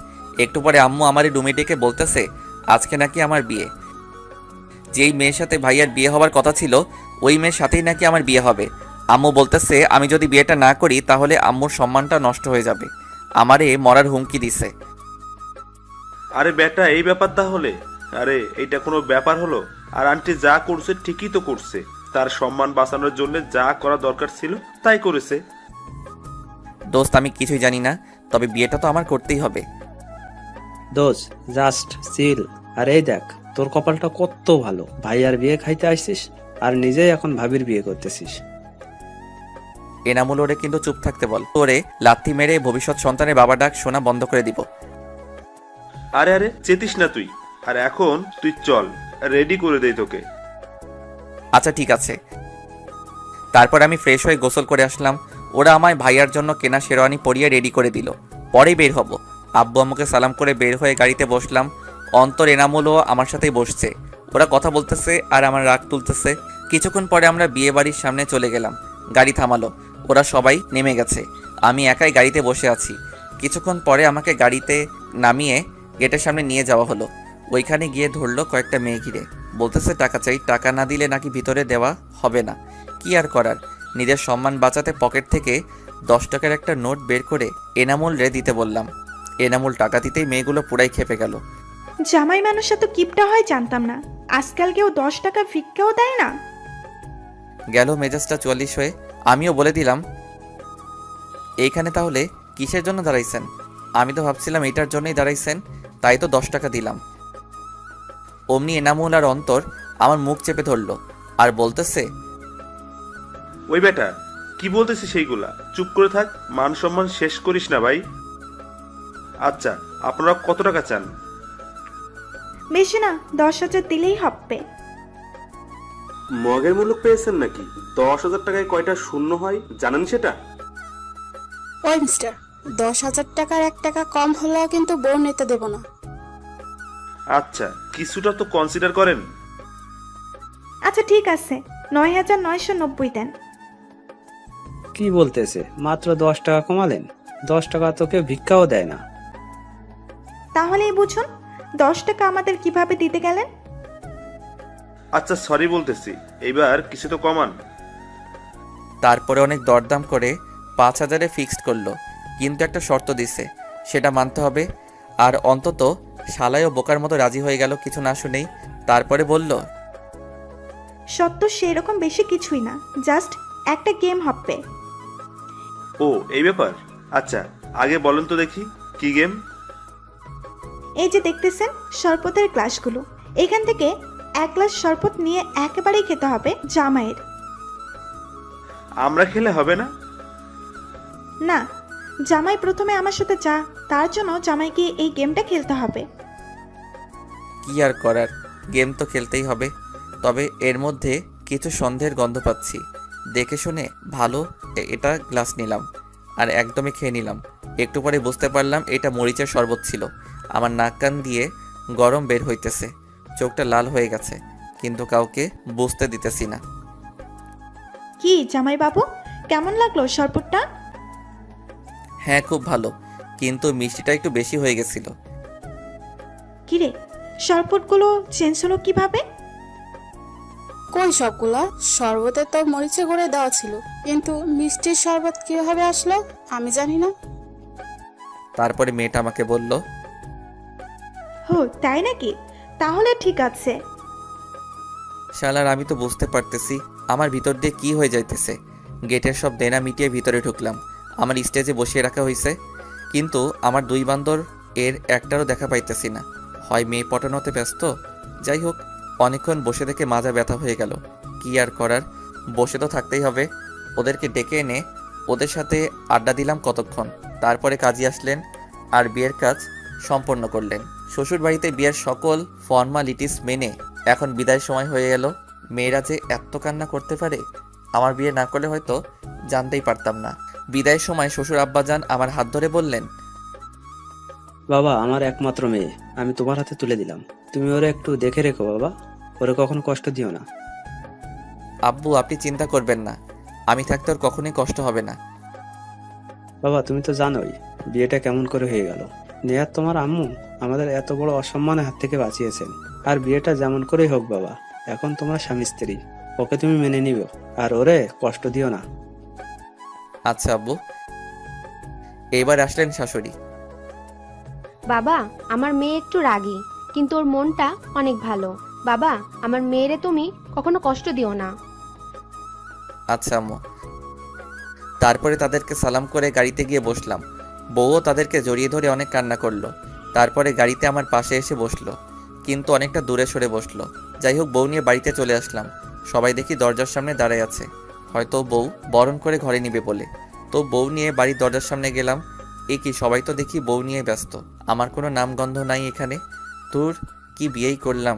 একটু পরে আম্মু আমার রুমে ডেকে বলতেছে আজকে নাকি আমার বিয়ে। যেই মেয়ের সাথে ভাইয়ার বিয়ে হবার কথা ছিল ওই মেয়ের সাথেই নাকি আমার বিয়ে হবে। আম্মু বলতেছে আমি যদি বিয়েটা না করি তাহলে আম্মুর সম্মানটা নষ্ট হয়ে যাবে। আমারে মরার হুমকি দিছে। আরে বেটা, এই ব্যাপার তাহলে? আরে এইটা কোনো ব্যাপার হলো? আর আন্টি যা করছে ঠিকই তো করছে, তার সম্মান বাঁচানোর জন্য যা করা দরকার ছিল তাই করেছে। দোস্ত আমি কিছুই জানি না, তবে বিয়েটা তো আমার করতেই হবে। দোষ জাস্ট চিল। আর এই দেখ, তোর কপালটা কত ভালো, ভাইয়ার বিয়ে খাইতে আসছিস আর নিজেই এখন ভাবির বিয়ে করতেছিস। এনামুল ওরে কিন্তু চুপ থাকতে বল, ওরে লাথি মেরে ভবিষ্যৎ সন্তানের বাবা ডাক শোনা বন্ধ করে দিব। আরে আরে চেতিস না তুই। আর এখন তুই চল, রেডি করে দেই তোকে। আচ্ছা ঠিক আছে। তারপর আমি ফ্রেশ হয়ে গোসল করে আসলাম। ওরা আমায় ভাইয়ার জন্য কেনা শেরওয়ানি পরিয়ে রেডি করে দিল। পরেই বের হব। আব্বু আম্মুকে সালাম করে বের হয়ে গাড়িতে বসলাম। অন্তর এনামুলও আমার সাথেই বসছে। ওরা কথা বলতেছে আর আমার রাগ তুলতেছে। কিছুক্ষণ পরে আমরা বিয়ে বাড়ির সামনে চলে গেলাম। গাড়ি থামালো, ওরা সবাই নেমে গেছে। আমি একাই গাড়িতে বসে আছি। কিছুক্ষণ পরে আমাকে গাড়িতে নামিয়ে গেটের সামনে নিয়ে যাওয়া হলো। ওইখানে গিয়ে ধরলো কয়েকটা মেয়ে ঘিরে, বলতেছে টাকা চাই, টাকা না দিলে নাকি ভিতরে দেওয়া হবে না। কি আর করার, নিজের সম্মান বাঁচাতে পকেট থেকে 10 টাকার একটা নোট বের করে এনামুল রে দিতে বললাম। এনামুল টাকা দিতেই মেয়েগুলো পুরাই খেপে গেল। জামাই মানুষ এত কিপটা হয় জানতাম না। আজকাল কেউ 10 টাকা ভিক্ষাও দেয় না। গেল মেজাজটা 44 হয়ে। আমিও বলে দিলাম, এইখানে তাহলে কিসের জন্য দাঁড়াইছেন? আমি তো ভাবছিলাম এইটার জন্যই দাঁড়াইছেন, তাই তো 10 টাকা দিলাম। অমনি এনামুল আর অন্তর আমার মুখ চেপে ধরলো আর বলতেছে, ওই বেটা, কি বলতেছিস সেইগুলা? চুপ করে থাক, মান সম্মান শেষ করিস না ভাই। আচ্ছা, আপনারা কত টাকা চান? বেশি না, 10,000 দিলেই হবে। মগের মূল্য পেয়েছেন নাকি? 10,000 টাকায় কয়টা শূন্য হয় জানেন সেটা? ওই মিস্টার, 10,000 টাকার 1 টাকা কম হলেও কিন্তু বউ নিতে দেব না। আচ্ছা, কিছুটা তো কনসিডার করেন। আচ্ছা ঠিক আছে, 9,990 দেন। কি বলতেছে? মাত্র 10 টাকা কমালেন? 10 টাকা তো কেউ ভিক্ষাও দেয় না। তাহলেই বুঝুন 10 টাকা আমাদের কিভাবে দিতে গেলেন। আচ্ছা সরি বলতেছি, এইবার কিছু তো কমান। তারপরে অনেক দরদাম করে 5,000-এ ফিক্সড করলো, কিন্তু একটা শর্ত দিছে, সেটা মানতে হবে। আর অন্তত শালায়ও বোকার মতো রাজি হয়ে গেল কিছু না শুনেই। তারপরে বলল, সত্য সেরকম বেশি কিছুই না, জাস্ট একটা গেম হবে। ও এই ব্যাপার? আচ্ছা আগে বলেন তো দেখি, কি গেম? এই যে দেখতেছেন শরবতের গ্লাসগুলো, এখান থেকে 1 গ্লাস শরবত নিয়ে একেবারেই খেতে হবে জামাইয়ের। আমরা খেলে হবে না? না, জামাই প্রথমে আমার সাথে যা, তার জন্য জামাইকে এই গেমটা খেলতে হবে। কি আর করার, গেম তো খেলতেই হবে। তবে এর মধ্যে কিছু সন্দেহের গন্ধ পাচ্ছি। দেখে শুনে ভালো এটা গ্লাস নিলাম আর একদমই খেয়ে নিলাম। একটু পরে বুঝতে পারলাম এটা মরিচের শরবত ছিল। আমার নাক কান দিয়ে গরম বের হইতেছে, চোখটা লাল হয়ে গেছে, কিন্তু কাউকে বুঝতে দিতেছি না। কি জামাই বাবু, কেমন লাগলো শরবতটা? হ্যাঁ খুব ভালো, কিন্তু মিষ্টিটা একটু বেশি হয়ে গেছিল। কিরে, শরবতগুলো চেঞ্জ হলো কিভাবে? কই সবগুলা? শরবতে তো মরিচে গুঁড়ে দেওয়া ছিল, কিন্তু মিষ্টির শরবত কিভাবে আসলো আমি জানি না। তারপরে মেয়েটা আমাকে বলল, হো তাই নাকি? তাহলে ঠিক আছে। শালার আমি তো বুঝতে পারতেছি আমার ভিতর দিয়ে কি হয়ে যাইতেছে। গেটের সব দেনা মিটিয়ে ভিতরে ঢুকলাম। আমার স্টেজে বসিয়ে রাখা হয়েছে, কিন্তু আমার 2 বান্দর এর একটারও দেখা পাইতেছি না। হয় মেয়ে পটানোতে ব্যস্ত, যাই হোক অনেকক্ষণ বসে থেকে মাজা ব্যথা হয়ে গেল। কি আর করার, বসে তো থাকতেই হবে। ওদেরকে ডেকে এনে ওদের সাথে আড্ডা দিলাম কতক্ষণ। তারপরে কাজী আসলেন আর বিয়ের কাজ সম্পন্ন করলেন। শ্বশুর বাড়িতে বিয়ের সকল ফর্মালিটিস মেনে এখন বিদায় সময় হয়ে গেল। মেয়েরা যে এত কান্না করতে পারে, আমার বিয়ে না করলে হয়তো জানতেই পারতাম না। বিদায়ের সময় শ্বশুর আব্বাজান আমার হাত ধরে বললেন, বাবা, আমার একমাত্র মেয়ে আমি তোমার হাতে তুলে দিলাম, তুমি ওরে একটু দেখে রেখো বাবা, ওরে কখনো কষ্ট দিও না। আব্বু আপনি চিন্তা করবেন না, আমি থাকতে ওর কখনোই কষ্ট হবে না। বাবা, তুমি তো জানোই বিয়েটা কেমন করে হয়ে গেল। নেহাত তোমার আম্মু আমাদের এত বড় অসম্মানের হাত থেকে বাঁচিয়েছেন। আর বিয়েটা যেমন করেই হোক বাবা, এখন তোমরা স্বামী স্ত্রী, ওকে তুমি মেনে নিও আর ওরে কষ্ট দিও না। আচ্ছা আব্বু। এবার আসলেন শাশুড়ি। বাবা, আমার মেয়ে একটু রাগী, কিন্তু ওর মনটা অনেক ভালো। বাবা, আমার মেয়েরে তুমি কখনো কষ্ট দিও না। আচ্ছা আম্মু। তারপরে তাদেরকে সালাম করে গাড়িতে গিয়ে বসলাম। বউও তাদেরকে জড়িয়ে ধরে অনেক কান্না করলো। তারপরে গাড়িতে আমার পাশে এসে বসলো, কিন্তু অনেকটা দূরে সরে বসলো। যাই হোক, বউ নিয়ে বাড়িতে চলে আসলাম। সবাই দেখি দরজার সামনে দাঁড়ায় আছে, হয়তো বউ বরণ করে ঘরে নিবে বলে। তো বউ নিয়ে বাড়ির দরজার সামনে গেলাম। এ কি, সবাই তো দেখি বউ নিয়ে ব্যস্ত, আমার কোনো নামগন্ধ নাই এখানে। তোর কি বিয়েই করলাম,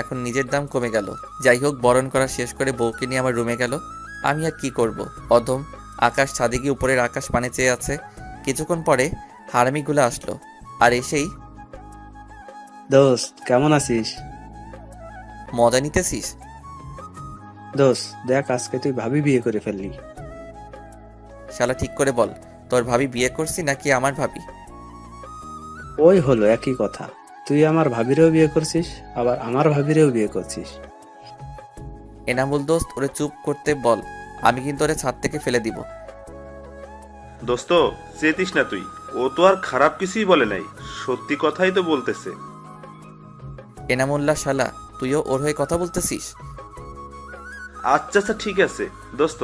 এখন নিজের দাম কমে গেল। যাই হোক, বরণ করা শেষ করে বউকে নিয়ে আমার রুমে গেল। আমি আর কি করব, অধম। আকাশ ছাদে গিয়ে উপরের আকাশ পানে চেয়ে আছে। কিছুক্ষণ পরে হারামিগুলো আসলো, আর এসেই, দোস্ত কেমন আছিস? মজা নিতেছিস? দোস্ত দেখ, আজকে তুই ভাবি বিয়ে করে ফেললি। শালা ঠিক করে বল, তোর ভাবি বিয়ে করছি নাকি আমার ভাবি? ওই হলো একই কথা, তুই আমার ভাবিরেও বিয়ে করছিস, আবার আমার ভাবিরেও বিয়ে করছিস। এনামুল দোস্ত, ওরে চুপ করতে বল, আমি কিন্তু ওরে ছাদ থেকে ফেলে দিব। দোস্ত, চেতিস না তুই, ও তো আর খারাপ কিছুই বলে নাই, সত্যি কথাই তো বলতেছে। এনামুল্লাহ শালা, তুইও ওর হয়ে কথা বলতেছিস? আচ্ছা আচ্ছা ঠিক আছে দোস্ত,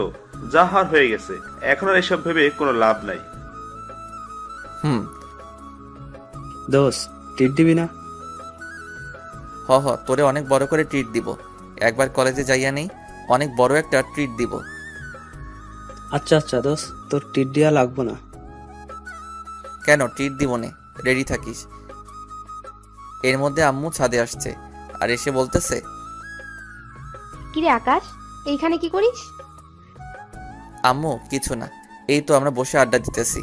যা হার হয়ে গেছে, এখন আর এসব ভেবে কোনো লাভ নাই। হুম। দোস্ত টিট দিবি না? হ হ, তোরে অনেক বড় করে ট্রিট দিব। একবার কলেজে যাইয়া নেই, অনেক বড় একটা ট্রিট দিব। আচ্ছা আচ্ছা দোস্ত, তোর টিট দেওয়া লাগবো না। কেন, ট্রিট দিব নে, রেডি থাকিস। এর মধ্যে আম্মু ছাদে আসছে, আর এসে বলতেছে, কিরে আকাশ, এইখানে কি করিস? আম্মু কিছু না, এই তো আমরা বসে আড্ডা দিতেছি।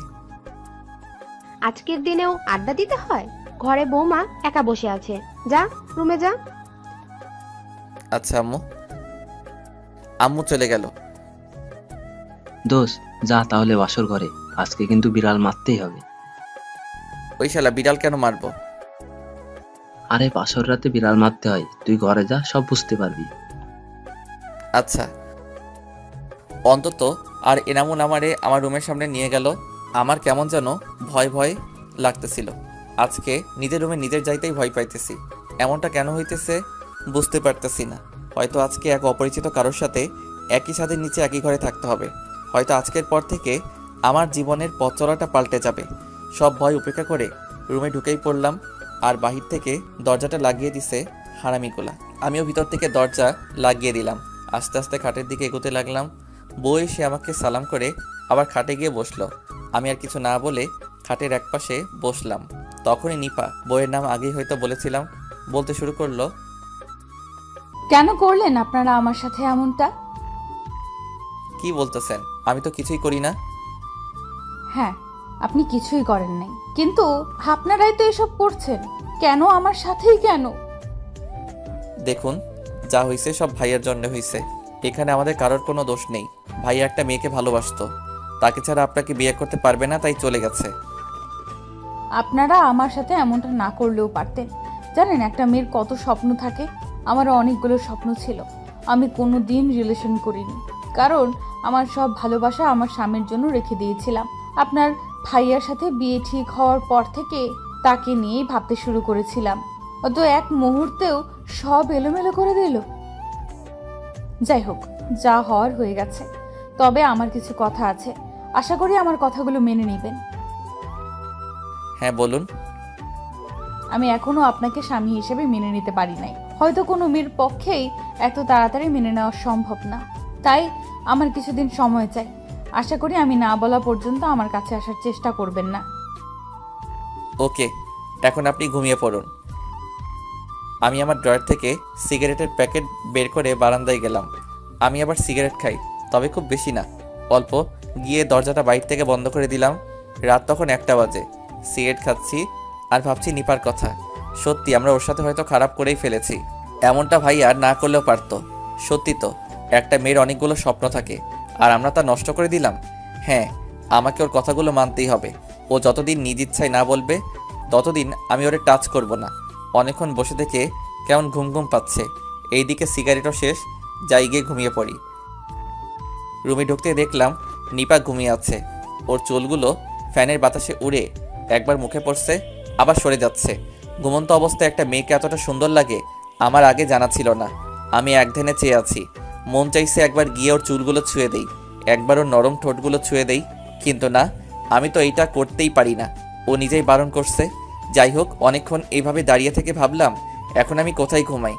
আজকের দিনেও আড্ডা দিতে হয়? ঘরে বৌমা একা বসে আছে, যা রুমে যা। আচ্ছা আম্মু। আম্মু চলে গেল। দোষ, যা তাহলে বাসর ঘরে, আজকে কিন্তু বিড়াল মারতেই হবে। ওই শালা বিড়াল কেন মারবো? আরে বাসর রাতে বিড়াল মারতে হয়, তুই ঘরে যা, সব বুঝতে পারবি। আচ্ছা। অন্তত আর এনামুল আমারে আমার রুমের সামনে নিয়ে গেল। আমার কেমন যেন ভয় ভয় লাগতেছিল। আজকে নিজের রুমে নিজের যাইতেই ভয় পাইতেছি। এমনটা কেন হইতেছে বুঝতে পারতেছি না। হয়তো আজকে এক অপরিচিত কারোর সাথে একই ছাদের নিচে একই ঘরে থাকতে হবে। হয়তো আজকের পর থেকে আমার জীবনের পথ চলাটা পাল্টে যাবে। সব ভয় উপেক্ষা করে রুমে ঢুকেই পড়লাম, আর বাহির থেকে দরজাটা লাগিয়ে দিছে হারামিগুলা। আমিও ভিতর থেকে দরজা লাগিয়ে দিলাম। আস্তে আস্তে খাটের দিকে এগোতে লাগলাম। বউ এসে আমাকে সালাম করে আবার খাটে গিয়ে বসলো। আমি আর কিছু না বলে খাটের একপাশে বসলাম। তখনই নিপা, বউয়ের নাম আগেই হয়তো বলেছিলাম, বলতে শুরু করলো, কেন করলেন আপনারা আমার সাথে এমনটা? কি বলতেছেন? আমি তো কিছুই করি না। হ্যাঁ, আপনি কিছুই করেন নাই, কিন্তু আপনারাই তো এসব করছেন। কেন আমার সাথেই কেন? দেখুন, যা হয়েছে সব ভাইয়ের জন্য হয়েছে। এখানে আমাদের কারোর কোনো দোষ নেই। ভাইয়া একটা মেয়েকে ভালোবাসতো, তাকে ছাড়া আপনাকে বিয়ে করতে পারবে না, তাই চলে গেছে। আপনারা আমার সাথে এমনটা না করলেও পারতেন। জানেন একটা মেয়ের কত স্বপ্ন থাকে? আমারও অনেকগুলো স্বপ্ন ছিল। আমি কোনো দিন রিলেশন করিনি, কারণ আমার সব ভালোবাসা আমার স্বামীর জন্য রেখে দিয়েছিলাম। আপনার ভাইয়ার সাথে বিয়ে ঠিক হওয়ার পর থেকে তাকে নিয়েই ভাবতে শুরু করেছিলাম। অত এক মুহূর্তেও সব এলোমেলো করে দিল। যাই হোক, যা হওয়ার হয়ে গেছে। তবে আমার কিছু কথা আছে, আশা করি আমার কথাগুলো মেনে নেবেন। হ্যাঁ বলুন। আমি এখনো আপনাকে স্বামী হিসেবে মেনে নিতে পারি নাই। হয়তো কোনো মেয়ের পক্ষেই এত তাড়াতাড়ি মেনে নেওয়া সম্ভব না, তাই আমার কিছুদিন সময় চাই। আশা করি আমি না বলা পর্যন্ত আমার কাছে আসার চেষ্টা করবেন না। ওকে, এখন আপনি ঘুমিয়ে পড়ুন। আমি আমার ড্রয়ার থেকে সিগারেটের প্যাকেট বের করে বারান্দায় গেলাম। আমি আবার সিগারেট খাই, তবে খুব বেশি না, অল্প। গিয়ে দরজাটা বাইরে থেকে বন্ধ করে দিলাম। রাত তখন 1টা বাজে। সিগারেট খাচ্ছি আর ভাবছি নিপার কথা। সত্যি আমরা ওর সাথে হয়তো খারাপ করেই ফেলেছি। এমনটা ভাই আর না করলেও পারতো। সত্যি তো, একটা মেয়ের অনেকগুলো স্বপ্ন থাকে, আর আমরা তা নষ্ট করে দিলাম। হ্যাঁ, আমাকে ওর কথাগুলো মানতেই হবে। ও যতদিন নিজ ইচ্ছায় না বলবে, ততদিন আমি ওরে টাচ করব না। অনেকক্ষণ বসে থেকে কেমন ঘুম ঘুম পাচ্ছে। এইদিকে সিগারেটও শেষ, যাই গিয়ে ঘুমিয়ে পড়ি। রুমে ঢুকতে দেখলাম নিপা ঘুমিয়ে আছে। ওর চুলগুলো ফ্যানের বাতাসে উড়ে একবার মুখে পড়ছে, আবার সরে যাচ্ছে। ঘুমন্ত অবস্থায় একটা মেয়েকে এতটা সুন্দর লাগে আমার আগে জানা ছিল না। আমি একধানে চেয়ে আছি, মন চাইছে একবার গিয়ে ওর চুলগুলো ছুঁয়ে দেই, একবার ওর নরম ঠোঁটগুলো ছুঁয়ে দেই, কিন্তু না, আমি তো এইটা করতেই পারি না। ও নিজেই বারণ করছে। যাই হোক, অনেকক্ষণ এইভাবে দাঁড়িয়ে থেকে ভাবলাম এখন আমি কোথায় ঘুমাই।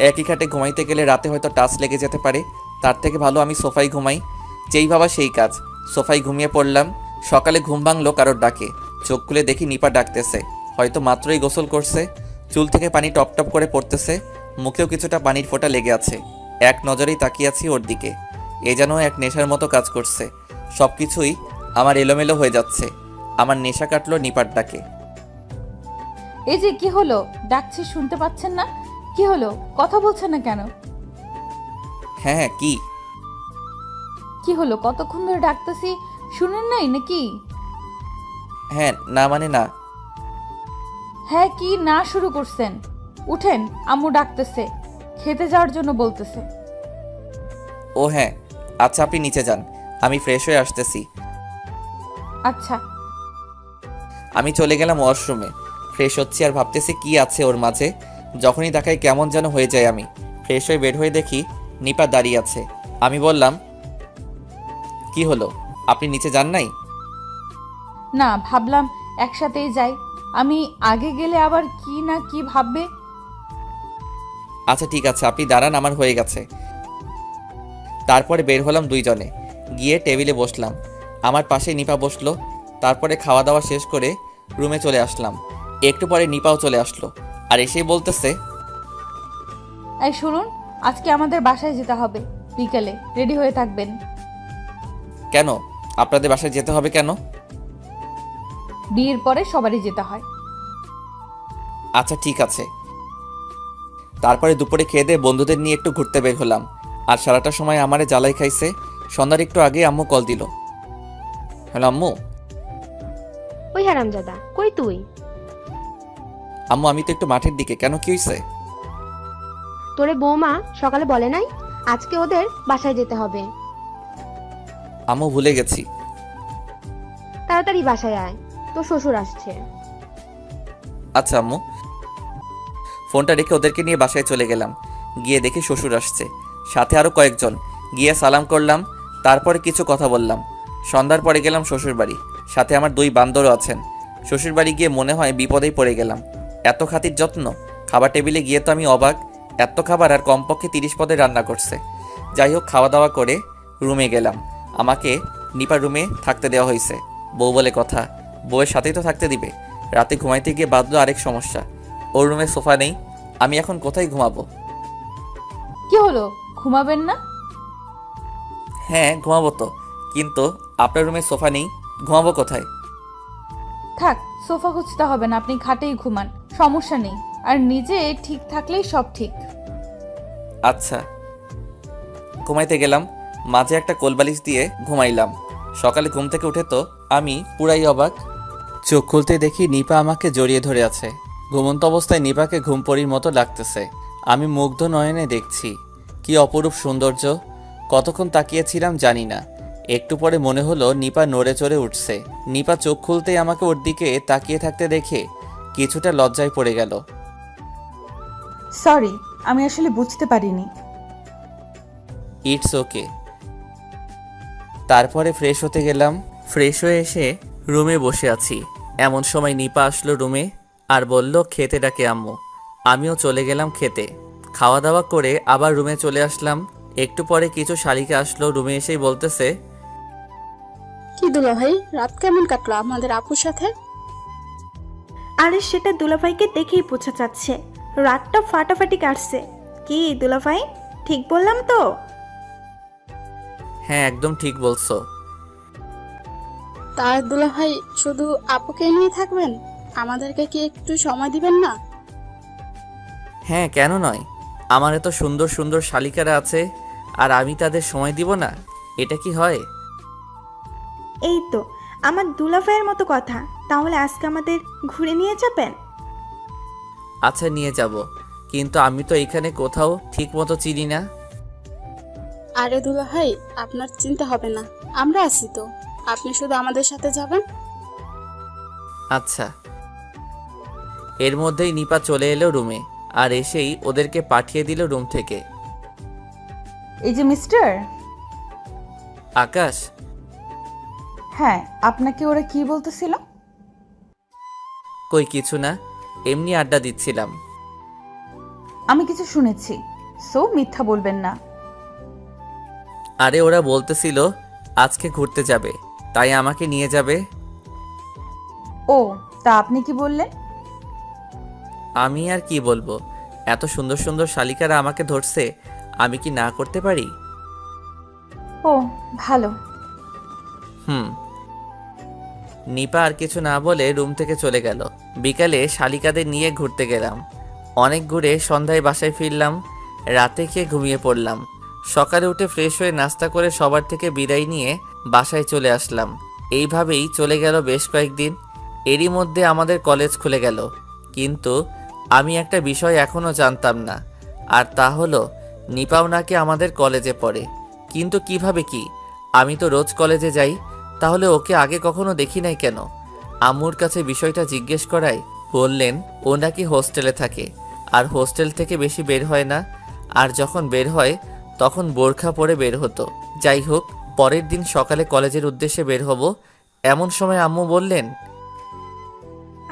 একই খাটে ঘুমাইতে গেলে রাতে হয়তো টাচ লেগে যেতে পারে, তার থেকে ভালো আমি সোফায় ঘুমাই। যেই ভাবা সেই কাজ, সোফায় ঘুমিয়ে পড়লাম। সকালে ঘুম ভাঙলো কারোর ডাকে। চোখ খুলে দেখি নিপা ডাকতেছে, হয়তো মাত্রই গোসল করছে। চুল থেকে পানি টপ টপ করে পড়তেছে, মুখেও কিছুটা পানির ফোঁটা লেগে আছে। এক নজরেই তাকিয়ে আছি ওর দিকে। এ যেন এক নেশার মতো কাজ করছে। সব কিছুই আমার এলোমেলো হয়ে যাচ্ছে। আমার নেশা কাটলো নিপার ডাকে। এই যে কি হলো, ডাকছি শুনতে পাচ্ছেন না? কি হলো, কথা বলছেন না কেন? হ্যাঁ হ্যাঁ, কি কি হলো, কতক্ষণ ধরে ডাকতেছি, শুনেন নাই নাকি? হ্যাঁ না মানে না। হ্যাঁ কি না শুরু করছেন? উঠেন, আম্মু ডাকতেছে, খেতে যাওয়ার জন্য বলতেছে। ও হ্যাঁ, আচ্ছা আপনি নিচে যান, আমি ফ্রেশ হয়ে আসতেছি। আচ্ছা। আমি চলে গেলাম ওয়াশরুমে। ফ্রেশ হচ্ছি আর ভাবতেছি কি আছে ওর মাঝে। যখনই দেখাই কেমন যেন হয়ে যায় আমি। ফ্রেশ হয়ে বের হয়ে দেখি নিপা দাঁড়িয়ে আছে। আমি বললাম, কি হলো, আপনি নিচে যান নাই? না, ভাবলাম একসাথেই যাই। আমি আগে গেলে আবার কি না কি ভাববে। আচ্ছা ঠিক আছে, আপনি দাঁড়ান, আমার হয়ে গেছে। তারপরে বের হলাম দুইজনে, গিয়ে টেবিলে বসলাম। আমার পাশে নিপা বসলো। তারপরে খাওয়া দাওয়া শেষ করে রুমে চলে আসলাম। একটু পরে নিপাও চলে আসলো আর এসেই বলতেছে, এই শুনুন, আজকে আমাদের বাসায় যেতে হবে, বিকেলে রেডি হয়ে থাকবেন। কেন আপনাদের বাসায় যেতে হবে কেন? বিয়ের পরে সবারই যেতে হয়। আচ্ছা ঠিক আছে। তারপরে দুপুরে খেয়ে দিয়ে বন্ধুদের নিয়ে একটু ঘুরতে বের হলাম। আর সারাটা সময় আমারে জ্বালাই খাইছে। সন্ধ্যার একটু আগে আম্মু কল দিল। হ্যালো আম্মু। ওই হারামজাদা, কই তুই? আম্মু আমি তো একটু মাঠের দিকে। কেন, কি হয়েছে? তোরে বৌমা সকালে বলে নাই আজকে ওদের বাসায় যেতে হবে? আম্মু ভুলে গেছি। তাড়াতাড়ি বাসায় আয়, তোর শ্বশুর আসছে। আচ্ছা আম্মু। ফোনটা রেখে ওদেরকে নিয়ে বাসায় চলে গেলাম। গিয়ে দেখি শ্বশুর আসছে, সাথে আরও কয়েকজন। গিয়ে সালাম করলাম, তারপরে কিছু কথা বললাম। সন্ধ্যার পরে গেলাম শ্বশুর বাড়ি, সাথে আমার 2 বান্দরও আছেন। শ্বশুর বাড়ি গিয়ে মনে হয় বিপদেই পড়ে গেলাম। এত খাতির যত্ন। খাবার টেবিলে গিয়ে তো আমি অবাক। এত খাবার আর কমপক্ষে 30 পদে রান্না করছে। যাই হোক, খাওয়া দাওয়া করে রুমে গেলাম। আমাকে নিপার রুমে থাকতে দেওয়া হয়েছে। বউ বলে কথা, বউয়ের সাথেই তো থাকতে দিবে। রাতে ঘুমাইতে গিয়ে বাঁধলো আরেক সমস্যা, ওর রুমে সোফা নেই। আমি এখন কোথায় ঘুমাবো? কি হলো, ঘুমাবেন না? হ্যাঁ ঘুমাবো তো, কিন্তু আপনার রুমে সোফা নেই, ঘুমাবো কোথায়? থাক, সোফা খুঁজতে হবে না, আপনি খাটেই ঘুমান, সমস্যা নেই। আর নিজে ঠিক থাকলেই সব ঠিক। আচ্ছা। ঘুমাইতে গেলাম, মাঝে একটা কোলবালিশ দিয়ে ঘুমাইলাম। সকালে ঘুম থেকে উঠে তো আমি পুরাই অবাক। চোখ খুলতে দেখি নিপা আমাকে জড়িয়ে ধরে আছে। ঘুমন্ত অবস্থায় নিপাকে ঘুমপড়ির মতো লাগতেছে। আমি মুগ্ধ নয়নে দেখছি, কি অপরূপ সৌন্দর্য। কতক্ষণ তাকিয়েছিলাম জানি না। একটু পরে মনে হলো নিপা নড়ে চড়ে উঠছে। নিপা চোখ খুলতেই আমাকে ওর দিকে তাকিয়ে থাকতে দেখে কিছুটা লজ্জায় পড়ে গেল। সরি, আমি আসলে বুঝতে পারিনি। It's okay. তারপরে ফ্রেশ হতে গেলাম। ফ্রেশ হয়ে এসে রুমে বসে আছি। এমন সময় নিপা আসলো রুমে আর বলল খেতে ডাকে আম্মু। আমিও চলে গেলাম খেতে। খাওয়া দাওয়া করে আবার রুমে চলে আসলাম। একটু পরে কিছু শালিকা আসলো, রুমে এসেই বলতেছে, কি দুলা ভাই, রাত কেমন কাটলো আমাদের আপুর সাথে? আরে সেটা দুলাভাইকে দেখেই বোঝা যাচ্ছে, রাতটা ফাটাফাটি কাটছে। কি দুলাভাই, ঠিক বললাম তো? হ্যাঁ একদম ঠিক বলছো। তার দুলা ভাই শুধু আপুকে নিয়ে থাকবেন? আমাদেরকে কি একটু সময় দিবেন না? হ্যাঁ কেন নয়, আমার এত সুন্দর সুন্দর শালিকারা আছে আর আমি তাদের সময় দিব না? এটা কি হয়? এই তো আমার দুলাভাইয়ের মতো কথা। তাহলে আজকে আমাদের ঘুরে নিয়ে যাবেন? আচ্ছা নিয়ে যাব, কিন্তু আমি তো এখানে কোথাও ঠিক মতো চিনি না। আরে দুলা ভাই, আপনার চিন্তা হবে না, আমরা আছি তো, আপনি শুধু আমাদের সাথে যাবেন। আচ্ছা। এর মধ্যেই নিপা চলে এলো রুমে, আর এসেই ওদেরকে পাঠিয়ে দিল রুম থেকে। এই যে মিস্টার। আকাশ? হ্যাঁ, আপনাকে ওরা কি বলতেছিল? কই কিছু না, এমনি আড্ডা দিচ্ছিলাম। আমি কিছু শুনেছি, সো মিথ্যা বলবেন না। আরে ওরা বলতেছিল আজকে ঘুরতে যাবে, তাই আমাকে নিয়ে যাবে। ও, তা আপনি কি বললেন? আমি আর কি বলবো, এত সুন্দর সুন্দর শালিকারা আমাকে ধরছে, আমি কি না করতে পারি? ও ভালো। নিপা আর কিছু না বলে রুম থেকে চলে গেল। বিকালে শালিকাদের নিয়ে ঘুরতে গেলাম। অনেক ঘুরে সন্ধ্যায় বাসায় ফিরলাম। রাতে খেয়ে ঘুমিয়ে পড়লাম। সকালে উঠে ফ্রেশ হয়ে নাস্তা করে সবার থেকে বিদায় নিয়ে বাসায় চলে আসলাম। এইভাবেই চলে গেল বেশ কয়েকদিন। এরই মধ্যে আমাদের কলেজ খুলে গেল, কিন্তু আমি একটা বিষয় এখনও জানতাম না, আর তা হলো নিপাও নাকি আমাদের কলেজে পড়ে। কিন্তু কিভাবে কি? আমি তো রোজ কলেজে যাই, তাহলে ওকে আগে কখনো দেখি নাই কেন? আম্মুর কাছে বিষয়টা জিজ্ঞেস করায় বললেন ও নাকি হোস্টেলে থাকে, আর হোস্টেল থেকে বেশি বের হয় না, আর যখন বের হয় তখন বোরখা পরে বের হতো। যাই হোক, পরের দিন সকালে কলেজের উদ্দেশ্যে বের হব, এমন সময় আম্মু বললেন,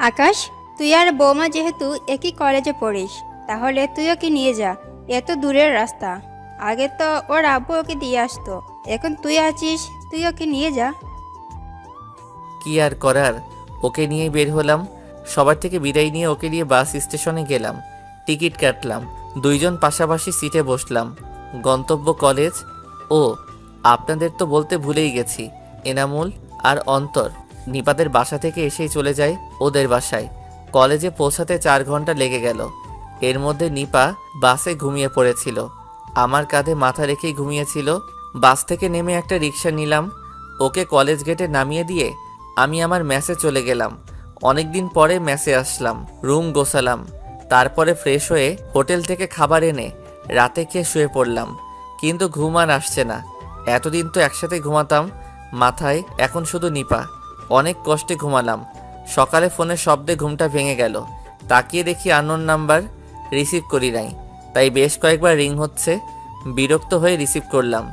আকাশ, তুই আর বৌমা যেহেতু একই কলেজে পড়িস, তাহলে তুই ওকে নিয়ে যা। এত দূরের রাস্তা, আগে তো ওর আব্বু ওকে দিয়ে আসতো, এখন তুই আছিস, তুই ওকে নিয়ে যা। কি আর করার, ওকে নিয়ে বের হলাম। সবার থেকে বিদায় নিয়ে ওকে নিয়ে বাস স্টেশনে গেলাম। টিকিট কাটলাম, দুইজন পাশাপাশি সিটে বসলাম। গন্তব্য কলেজ। ও, আপনাদের তো বলতে ভুলেই গেছি, এনামুল আর অন্তর নিপাদের বাসা থেকে এসেই চলে যায় ওদের বাসায়। কলেজে পৌঁছাতে 4 ঘন্টা লেগে গেল। এর মধ্যে নিপা বাসে ঘুমিয়ে পড়েছিল, আমার কাঁধে মাথা রেখেই ঘুমিয়েছিল। বাস থেকে নেমে একটা রিক্সা নিলাম, ওকে কলেজ গেটে নামিয়ে দিয়ে আমি আমার মেসে চলে গেলাম। অনেকদিন পরে মেসে আসলাম, রুম গোছালাম, তারপরে ফ্রেশ হয়ে হোটেল থেকে খাবার এনে রাতে খেয়ে শুয়ে পড়লাম। কিন্তু ঘুম আর আসছে না। এতদিন তো একসাথে ঘুমাতাম মাথায়, এখন শুধু নিপা। অনেক কষ্টে ঘুমালাম। সকালে ফোনের শব্দে ঘুমটা ভেঙে গেল। তাকিয়ে দেখি আননোন নাম্বার, রিসিভ করি নাই, তাই বেশ কয়েকবার রিং হচ্ছে। বিরক্ত হয়ে রিসিভ করলাম।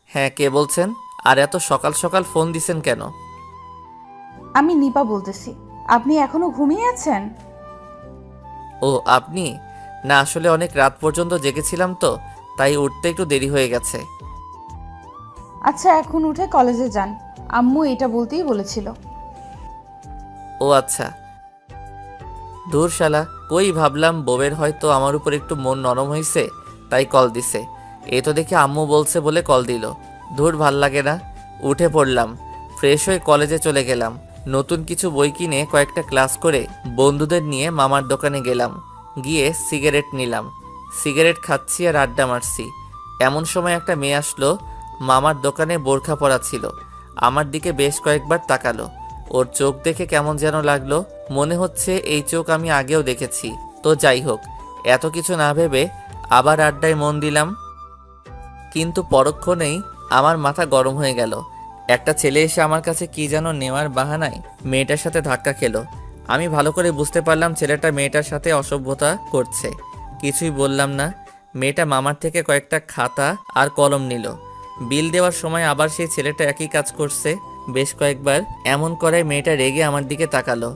হ্যাঁ, কে বলছেন? আর এত সকাল সকাল ফোন দিছেন কেন? আমি নিপা বলতেছি। আপনি এখনো ঘুমিয়ে আছেন? ও আপনি? না, আসলে অনেক রাত পর্যন্ত জেগেছিলাম তো, তাই উঠতে একটু দেরি হয়ে গেছে। আচ্ছা, এখন উঠে কলেজে যান, আম্মু এটা বলতেই বলেছিল। ও আচ্ছা। ধুর শালা, কই ভাবলাম বউয়ের হয়তো আমার উপর একটু মন নরম হয়েছে, তাই কল দিছে। এ তো দেখে আম্মু বলছে বলে কল দিল। ধুর, ভাল লাগে না। উঠে পড়লাম, ফ্রেশ হয়ে কলেজে চলে গেলাম। নতুন কিছু বই কিনে কয়েকটা ক্লাস করে বন্ধুদের নিয়ে মামার দোকানে গেলাম। গিয়ে সিগারেট নিলাম। সিগারেট খাচ্ছি আর আড্ডা মারছি। এমন সময় একটা মেয়ে আসলো। মামার দোকানে বোরখা পরা ছিল। আমার দিকে বেশ কয়েকবার তাকালো। ওর চোখ দেখে কেমন যেন লাগলো, মনে হচ্ছে এই চোখ আমি আগেও দেখেছি। তো যাই হোক, এত কিছু না ভেবে আবার আড্ডায় মন দিলাম। কিন্তু পরক্ষণেই আমার মাথা গরম হয়ে গেল। একটা ছেলে এসে আমার কাছে কি যেন নেওয়ার বাহানায় মেয়েটার সাথে ধাক্কা খেলো। আমি ভালো করে বুঝতে পারলাম ছেলেটা মেয়েটার সাথে অসভ্যতা করছে। কিছুই বললাম না। মেয়েটা মামার থেকে কয়েকটা খাতা আর কলম নিল। বিল দেওয়ার সময় আবার সেই ছেলেটা একই কাজ করছে বেশ কয়েকবার। এমন করে মেয়েটা রেগে আমার দিকে তাকালো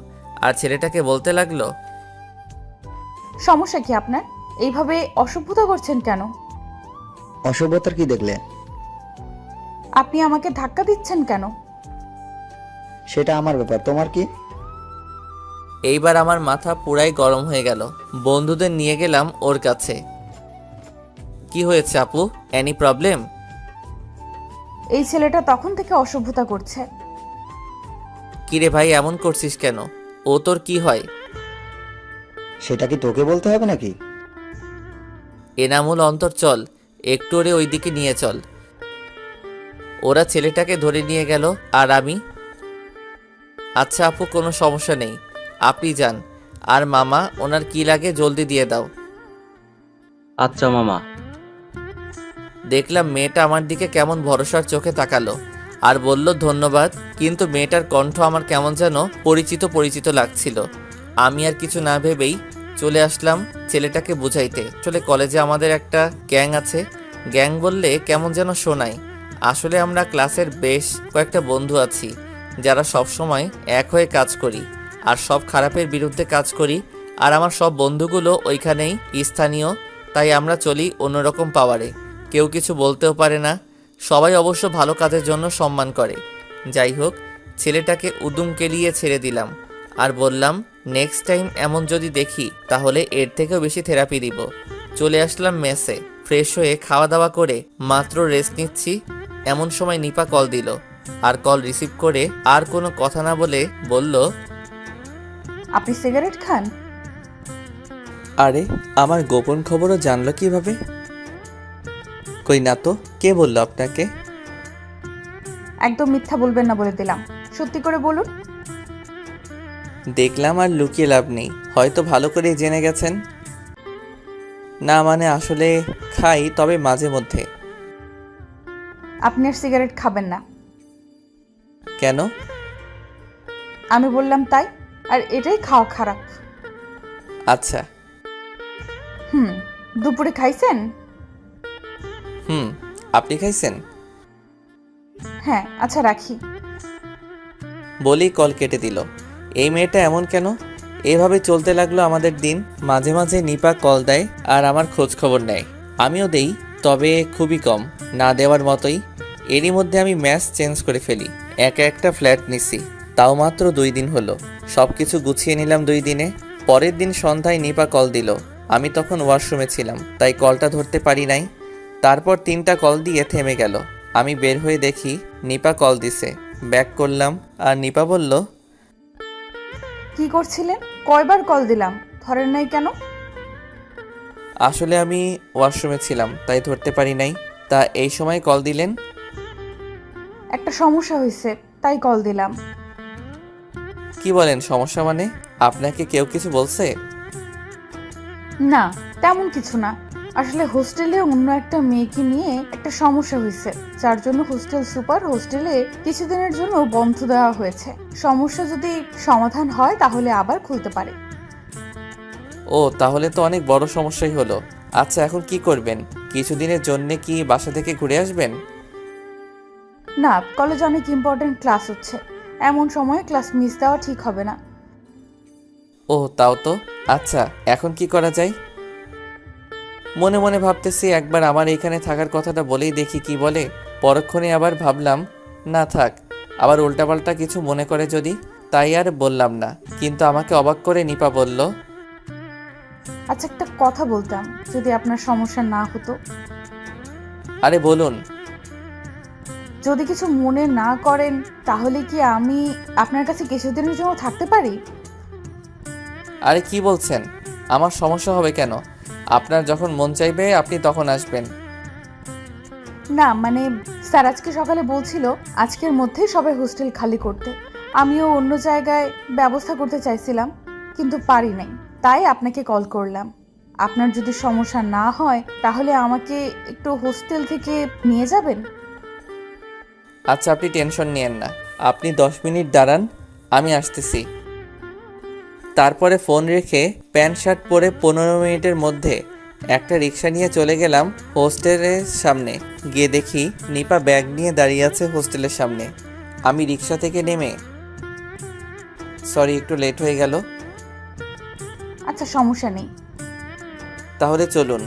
আর ছেলেটাকে বলতে লাগলো, সমস্যা কি আপনার? এইভাবে অসভ্যতা করছেন কেন? অসভ্যতার কি দেখলে? আপনি আমাকে ধাক্কা দিচ্ছেন কেন? সেটা আমার ব্যাপার, তোমার কি? এইবার আমার মাথা পুরাই গরম হয়ে গেল। বন্ধুদের নিয়ে গেলাম ওর কাছে। কি হয়েছে আপু, এনি প্রবলেম? এই ছেলেটা তখন থেকে অসভ্যতা করছে। কিরে ভাই, এমন করছিস কেন? ও তোর কি হয়? সেটা কি তোকে বলতে হবে নাকি? এনামুল, অন্তর, চল একটু ওরে ওইদিকে নিয়ে চল। ওরা ছেলেটাকে ধরে নিয়ে গেল আর আমি, আচ্ছা আপু, কোনো সমস্যা নেই, আপনি যান। আর মামা, ওনার কি লাগে জলদি দিয়ে দাও। আচ্ছা মামা। দেখলাম মেয়েটা আমার দিকে কেমন ভরসার চোখে তাকালো আর বলল ধন্যবাদ, কিন্তু মেয়েটার কণ্ঠ আমার কেমন যেন পরিচিত পরিচিত লাগছিল। আমি আর কিছু না ভেবেই চলে আসলাম ছেলেটাকে বুঝাইতে। আসলে কলেজে আমাদের একটা গ্যাং আছে। গ্যাং বললে কেমন যেন শোনায়। আসলে আমরা ক্লাসের বেশ কয়েকটা বন্ধু আছি যারা সব সময় এক হয়ে কাজ করি আর সব খারাপের বিরুদ্ধে কাজ করি। আর আমার সব বন্ধুগুলো ওইখানেই স্থানীয়, তাই আমরা চলি অন্যরকম পাওয়ারে। কেউ কিছু বলতেও পারে না, সবাই অবশ্য ভালো কাজের জন্য সম্মান করে। যাই হোক, ছেলেটাকে উদুম কেলিয়ে ছেড়ে দিলাম আর বললাম নেক্সট টাইম এমন যদি দেখি তাহলে এর থেকেও বেশি থেরাপি দিব। চলে আসলাম মেসে। ফ্রেশ হয়ে খাওয়া দাওয়া করে মাত্র রেস্ট নিচ্ছি, এমন সময় নিপা কল দিল। আর কল রিসিভ করে আর কোনো কথা না বলে বলল, আপনি সিগারেট খান? আরে আমার গোপন খবরও জানলো কিভাবে? কই না তো, কে বললো আপনাকে? একদম মিথ্যা বলবেন না বলে দিলাম, সত্যি করে বলুন। দেখলাম আর লুকিয়ে লাভ নেই, হয়তো ভালো করে জেনে গেছেন। না মানে আসলে খাই, তবে মাঝে মধ্যে। আপনি আর সিগারেট খাবেন না। কেন? আমি বললাম তাই, আর এটাই খাওয়া খারাপ। আচ্ছা। দুপুরে খাইছেন? আপনি খাইছেন? হ্যাঁ, আচ্ছা রাখি। বলেই কল কেটে দিল। এই মেয়েটা এমন কেন? এভাবে চলতে লাগলো আমাদের দিন। মাঝে মাঝে নিপা কল দেয় আর আমার খোঁজ খবর নেয়, আমিও দেই, তবে খুবই কম, না দেওয়ার মতোই। এরই মধ্যে আমি ম্যাচ চেঞ্জ করে ফেলি। একা একটা ফ্ল্যাট নিছি, তাও মাত্র 2 দিন হলো। সব কিছু গুছিয়ে নিলাম 2 দিনে। পরের দিন সন্ধ্যায় নিপা কল দিল। আমি তখন ওয়াশরুমে ছিলাম, তাই কলটা ধরতে পারি নাই। তারপর 3টা কল দিয়ে থেমে গেল। আমি বের হয়ে দেখি নিপা কল দিছে। ব্যাক করলাম আর নিপা বলল, কি করছিলেন? কয়বার কল দিলাম, ধরেন নাই কেন? আসলে আমি ওয়াশরুমে ছিলাম, তাই ধরতে পারি নাই। তা এই সময় কল দিলেন? একটা সমস্যা হয়েছে, তাই কল দিলাম। কি বলেন সমস্যা মানে? আপনাকে কেউ কিছু বলছে? না, তেমন কিছু না। আসলে হোস্টেলে অন্য একটা মেয়েকে নিয়ে একটা সমস্যা হয়েছে, যার জন্য হোস্টেল সুপার হোস্টেলে কিছুদিনের জন্য বন্ধ দেওয়া হয়েছে। সমস্যা যদি সমাধান হয় তাহলে আবার খুলতে পারে। ও, তাহলে তো অনেক বড় সমস্যাই হলো। আচ্ছা, এখন কি করবেন? কিছুদিনের জন্য কি বাসা থেকে ঘুরে আসবেন? না, কলেজে অনেক ইম্পর্টেন্ট ক্লাস হচ্ছে, এমন সময়ে ক্লাস মিস দেওয়া ঠিক হবে না। ও, তাও তো। আচ্ছা, এখন কি করা যায়? মনে মনে ভাবতেছি একবার আমার এইখানে থাকার কথাটা বলেই দেখি কি বলে। পরক্ষণে আবার ভাবলাম না থাক, আবার উল্টাপাল্টা কিছু মনে করে যদি, তাই আর বললাম না। কিন্তু আমাকে অবাক করে নিপা বলল, আচ্ছা, একটা কথা বলতাম, যদি আপনার সমস্যা না হতো। আরে বলুন। যদি কিছু মনে না করেন তাহলে কি আমি আপনার কাছে কিছুদিনের জন্য থাকতে পারি? আরে কি বলছেন? আমার সমস্যা হবে কেন? আপনার যখন মন চাইবে আপনি তখন আসবেন। না মানে, স্যার আজকে সকালে বলছিল আজকের মধ্যেই সবাই হোস্টেল খালি করতে। আমিও অন্য জায়গায় ব্যবস্থা করতে চাইছিলাম, কিন্তু পারি নাই, তাই আপনাকে কল করলাম। আপনার যদি সমস্যা না হয় তাহলে আমাকে একটু হোস্টেল থেকে নিয়ে যাবেন। আচ্ছা, আপনি টেনশন নিয়েন না, আপনি 10 মিনিট দাঁড়ান, আমি আসতেছি। তারপরে ফোন রেখে প্যান্ট শার্ট পরে 15 মিনিটের মধ্যে একটা রিক্সা নিয়ে চলে গেলাম হোস্টেলের সামনে। গিয়ে দেখি নিপা ব্যাগ নিয়ে দাঁড়িয়ে আছে হোস্টেলের সামনে। আমি রিক্সা থেকে নেমে, সরি একটু লেট হয়ে গেল। আচ্ছা, সমস্যা নেই। তাহলে চলুন।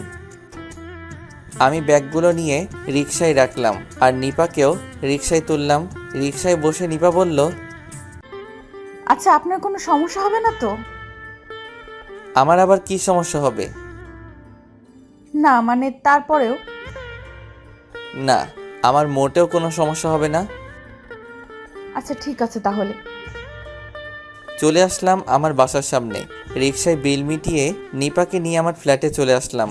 আমি ব্যাগগুলো নিয়ে রিক্সায় রাখলাম আর নিপাকেও রিক্সায় তুললাম। রিক্সায় বসে নিপা বলল, আচ্ছা, আপনার কোনো সমস্যা হবে না তো? আমার আবার কি সমস্যা হবে? না মানে, তারপরেও। না, আমার মোটেও কোনো সমস্যা হবে না। আচ্ছা ঠিক আছে তাহলে। চলে আসলাম আমার বাসার সামনে। রিক্সায় বিল মিটিয়ে নিপাকে নিয়ে আমার ফ্ল্যাটে চলে আসলাম।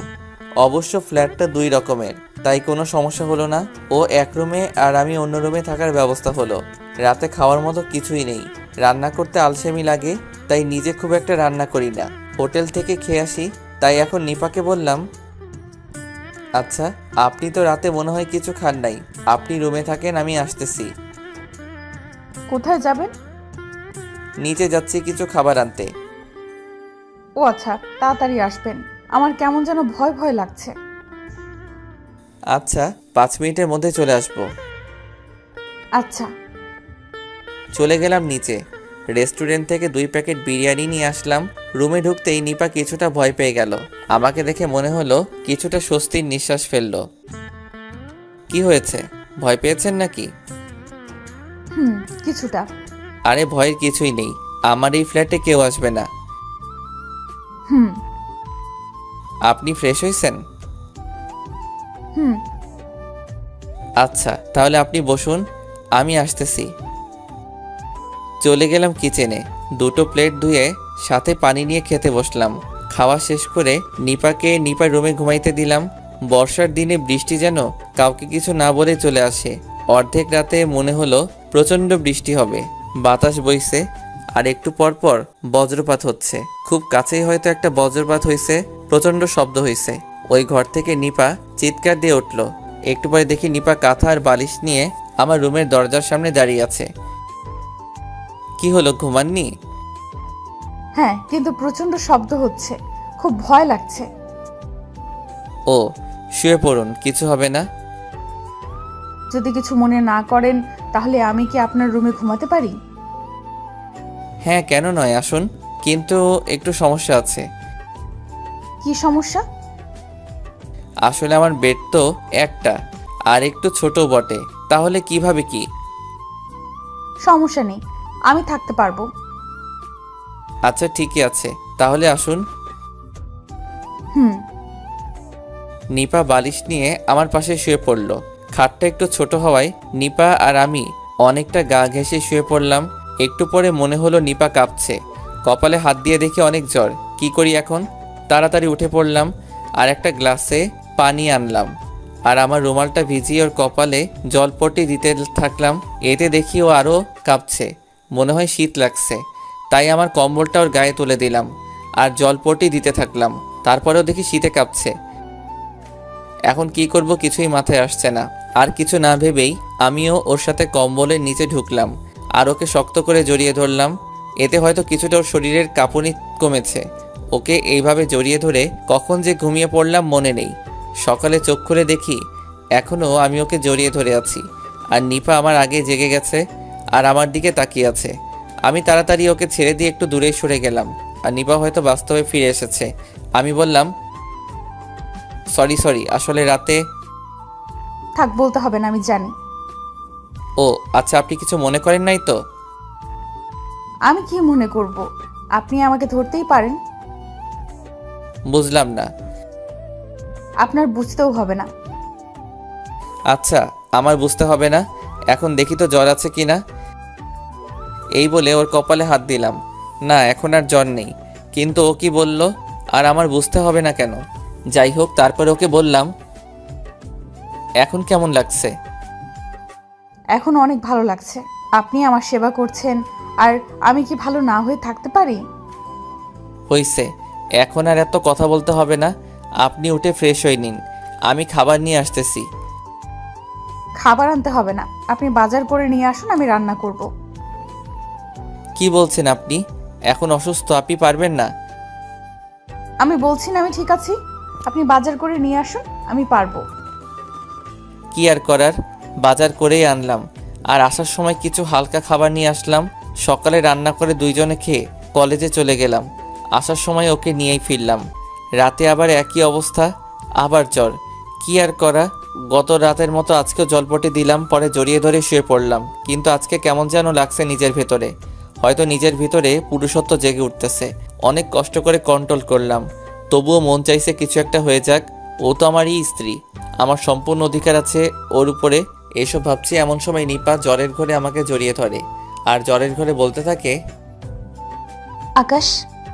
অবশ্য ফ্ল্যাটটা 2 রকমের, তাই কোনো সমস্যা হলো না। ও এক রুমে আর আমি অন্য রুমে থাকার ব্যবস্থা হলো। রাতে খাওয়ার মতো কিছুই নেই, রান্না করতে আলসেমি লাগে, তাই নিজে খুব একটা রান্না করি না, হোটেল থেকে খেয়ে আসি। তাই এখন নিপাকে বললাম, আচ্ছা, আপনি তো রাতে মনে হয় কিছু খান নাই। আপনি রুমে থাকেন, আমি আসতেছি। কোথায় যাবেন? নিচে যাচ্ছি কিছু খাবার আনতে। ও আচ্ছা, তাড়াতাড়ি আসবেন। আমার কেমন যেন ভয় ভয় লাগছে। আচ্ছা, 5 মিনিটের মধ্যে চলে আসবো। আচ্ছা। চলে গেলাম নিচে। রেস্টুরেন্ট থেকে 2 প্যাকেট বিরিয়ানি নিয়ে আসলাম। রুমে ঢুকতেই নিপা কিছুটা ভয় পেয়ে গেল। আমাকে দেখে মনে হলো কিছুটা স্বস্তির নিঃশ্বাস ফেললো। কি হয়েছে, ভয় পেয়েছেন নাকি? কিছুটা। আরে ভয়ের কিছুই নেই, আমার এই ফ্ল্যাটে কেউ আসবে না। হুম আপনি ফ্রেশ হয়েছেন? হুম আচ্ছা, তাহলে আপনি বসুন, আমি আসতেছি। চলে গেলাম কিচেনে। 2টো প্লেট ধুয়ে সাথে পানি নিয়ে খেতে বসলাম। খাওয়া শেষ করে নিপার রুমে ঘুমাইতে দিলাম। বর্ষার দিনে বৃষ্টি যেন কাউকে কিছু না বলে চলে আসে। অর্ধেক রাতে মনে হলো প্রচণ্ড বৃষ্টি হবে। বাতাস বইছে, আর একটু পর পর বজ্রপাত হচ্ছে। খুব কাছেই হয়তো একটা বজ্রপাত হয়েছে, প্রচণ্ড শব্দ হয়েছে। ওই ঘর থেকে নিপা চিৎকার দিয়ে উঠল। একটু পরে দেখি নিপা কাঁথা আর বালিশ নিয়ে আমার রুমের দরজার সামনে দাঁড়িয়ে আছে। কি হলো, ঘুমাননি? হ্যাঁ, কিন্তু প্রচন্ড শব্দ হচ্ছে, খুব ভয় লাগছে। ও, শুয়ে পড়ুন, কিছু হবে না। যদি কিছু মনে না করেন তাহলে আমি কি আপনার রুমে ঘুমাতে পারি? হ্যাঁ, কেন নয়, আসুন। কিন্তু একটু সমস্যা আছে। কি সমস্যা? আসলে আমার বেড তো একটা, আর একটু ছোট বটে। তাহলে কিভাবে কি? সমস্যা নেই, আমি থাকতে পারবো। আচ্ছা, ঠিকই আছে, তাহলে আসুন। হুম নিপা বালিশ নিয়ে আমার পাশে শুয়ে পড়ল। খাটটা একটু ছোট হওয়ায় নিপা আর আমি অনেকটা গা ঘেঁষে শুয়ে পড়লাম। একটু পরে মনে হলো নিপা কাঁপছে। কপালে হাত দিয়ে দেখি অনেক জ্বর। কি করি এখন? তাড়াতাড়ি উঠে পড়লাম আর একটা গ্লাসে পানি আনলাম, আর আমার রুমালটা ভিজিয়ে ওর কপালে জলপট্টি দিতে থাকলাম। এতে দেখি ও আরও কাঁপছে, মনে হয় শীত লাগছে। তাই আমার কম্বলটা ওর গায়ে তুলে দিলাম আর জলপট্টি দিতে থাকলাম। তারপরেও দেখি শীতে কাঁপছে। এখন কি করব কিছুই মাথায় আসছে না। আর কিছু না ভেবেই আমিও ওর সাথে কম্বলের নিচে ঢুকলাম আর ওকে শক্ত করে জড়িয়ে ধরলাম। এতে হয়তো কিছুটা ওর শরীরের কাঁপুনি কমেছে। ওকে এইভাবে জড়িয়ে ধরে কখন যে ঘুমিয়ে পড়লাম মনে নেই। সকালে চোখ খুলে দেখি এখনও আমি ওকে জড়িয়ে ধরে আছি, আর নিপা আমার আগে জেগে গেছে আর আমার দিকে তাকিয়ে আছে। আমি তাড়াতাড়ি ওকে ছেড়ে দিয়ে একটু দূরে সরে গেলাম, আর নিপা হয়তো বাস্তবে ফিরে এসেছে। আমি বললাম, সরি, আসলে রাতে। থাক, বলতে হবে না, আমি জানি। ও আচ্ছা, আপনি কিছু মনে করেন নাই তো? আমি কি মনে করব? আপনি আমাকে ধরতেই পারেন। বুঝলাম না। আপনার বুঝতেও হবে না। আচ্ছা, আমার বুঝতে হবে না। এখন দেখি তো জ্বর আছে কি না। এই বলে ওর কপালে হাত দিলাম। না, এখন আর জ্বর নেই। কিন্তু ও কি বলল, আর আমার বুঝতে হবে না কেন? যাই হোক, তারপর ওকে বললাম, এখন কেমন লাগছে? এখন অনেক ভালো লাগছে। আপনি আমার সেবা করছেন, আর আমি কি ভালো না হয়ে থাকতে পারি? হইছে, এখন আর এত কথা বলতে হবে না। আপনি উঠে ফ্রেশ হয়ে নিন, আমি খাবার নিয়ে আসতেছি। খাবার আনতে হবে না, আপনি বাজার করে নিয়ে আসুন, আমি রান্না করব। কি বলছেন আপনি? এখন অসুস্থ, আপনি পারবেন না। আমি বলছি না আমি ঠিক আছি। আপনি বাজার করে নিয়ে আসুন, আমি পারবো। কি আর করার, বাজার করেই আনলাম। আর আসার সময় কিছু হালকা খাবার নিয়ে আসলাম। সকালে রান্না করে দুইজনে খেয়ে কলেজে চলে গেলাম। আসার সময় ওকে নিয়েই ফিরলাম। রাতে আবার একই অবস্থা, আবার জ্বর। কি আর করা, গত রাতের মতো আজকেও জলপটে দিলাম, পরে জড়িয়ে ধরে শুয়ে পড়লাম। কিন্তু আজকে কেমন যেন লাগছে নিজের ভেতরে। হয়তো নিজের ভিতরে পুরুষত্ব জেগে উঠতেছে। অনেক কষ্ট করে কন্ট্রোল করলাম, তবুও মন চাইছে কিছু একটা হয়ে যাক। ও তো আমারই স্ত্রী, আমার সম্পূর্ণ অধিকার আছে ওর উপরে। এসব ভাবছি এমন সময় নিপা জ্বরের ঘরে আমাকে জড়িয়ে ধরে আর জ্বরের ঘরে বলতে থাকে, আকাশ,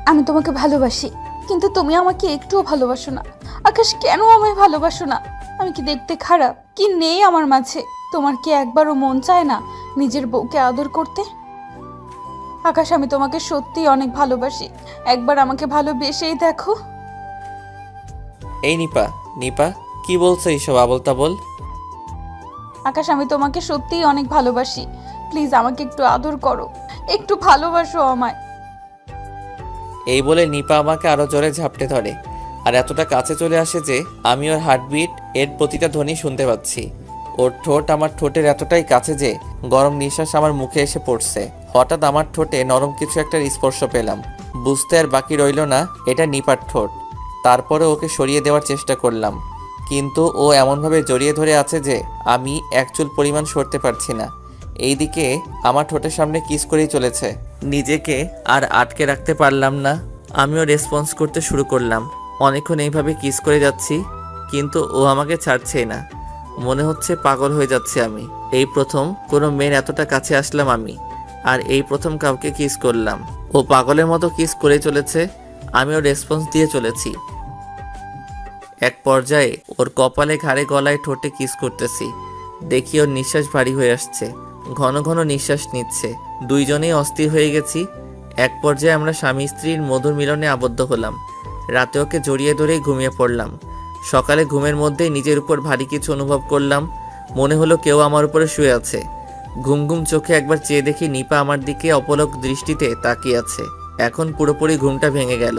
আমি তোমাকে ভালোবাসি, কিন্তু তুমি আমাকে একটুও ভালোবাসো না। আকাশ, কেন আমায় ভালোবাসো না? আমি কি দেখতে খারাপ? কি নেই আমার মাঝে? তোমার কি একবারও মন চায় না নিজের বউকে আদর করতে? আকাশ, আমি তোমাকে সত্যিই অনেক ভালোবাসি, একবার আমাকে ভালোবেসেই দেখো। এই নিপা, কি কি বলছো এইসব আবল তাবল? আকাশ, আমি তোমাকে সত্যিই অনেক ভালোবাসি। প্লিজ আমাকে একটু আদর করো, একটু ভালোবাসো আমায়। এই বলে নিপা আমাকে আরো জোরে ঝাপটে ধরে আর এতটা কাছে চলে আসে যে আমি ওর হার্টবিট এর প্রতিটা ধ্বনি শুনতে পাচ্ছি। ওর ঠোঁট আমার ঠোঁটের এতটাই কাছে যে গরম নিঃশ্বাস আমার মুখে এসে পড়ছে। হঠাৎ আমার ঠোঁটে নরম কিছু একটা স্পর্শ পেলাম। বুঝতে আর বাকি রইল না এটা নিপার ঠোঁট। তারপরে ওকে সরিয়ে দেওয়ার চেষ্টা করলাম, কিন্তু ও এমনভাবে জড়িয়ে ধরে আছে যে আমি এক চুল পরিমাণ সরতে পারছি না। এইদিকে আমার ঠোঁটের সামনে কিস করেই চলেছে। নিজেকে আর আটকে রাখতে পারলাম না, আমিও রেসপন্স করতে শুরু করলাম। অনেকক্ষণ এইভাবে কিস করে যাচ্ছি, কিন্তু ও আমাকে ছাড়ছেই না। মনে হচ্ছে পাগল হয়ে যাচ্ছে আমি। এই প্রথম কোনো মেয়ের এতটা কাছে আসলাম আমি, আর এই প্রথম কাউকে কিস করলাম। ও পাগলের মতো কিস করে চলেছে, আমিও রেসপন্স দিয়ে চলেছি। এক পর্যায়ে ওর কপালে, ঘাড়ে, গলায়, ঠোঁটে কিস করতেছি। দেখি ওর নিঃশ্বাস ভারী হয়ে আসছে, ঘন ঘন নিঃশ্বাস নিচ্ছে। দুইজনেই অস্থির হয়ে গেছি। এক পর্যায়ে আমরা স্বামী স্ত্রীর মধুর মিলনে আবদ্ধ হলাম। রাতে ওকে জড়িয়ে ধরেই ঘুমিয়ে পড়লাম। সকালে ঘুমের মধ্যেই নিজের উপর ভারী কিছু অনুভব করলাম। মনে হলো কেউ আমার উপরে শুয়ে আছে। ঘুম ঘুম চোখে একবার চেয়ে দেখি নিপা আমার দিকে অপলক দৃষ্টিতে তাকিয়ে আছে। এখন পুরোপুরি ঘুমটা ভেঙে গেল।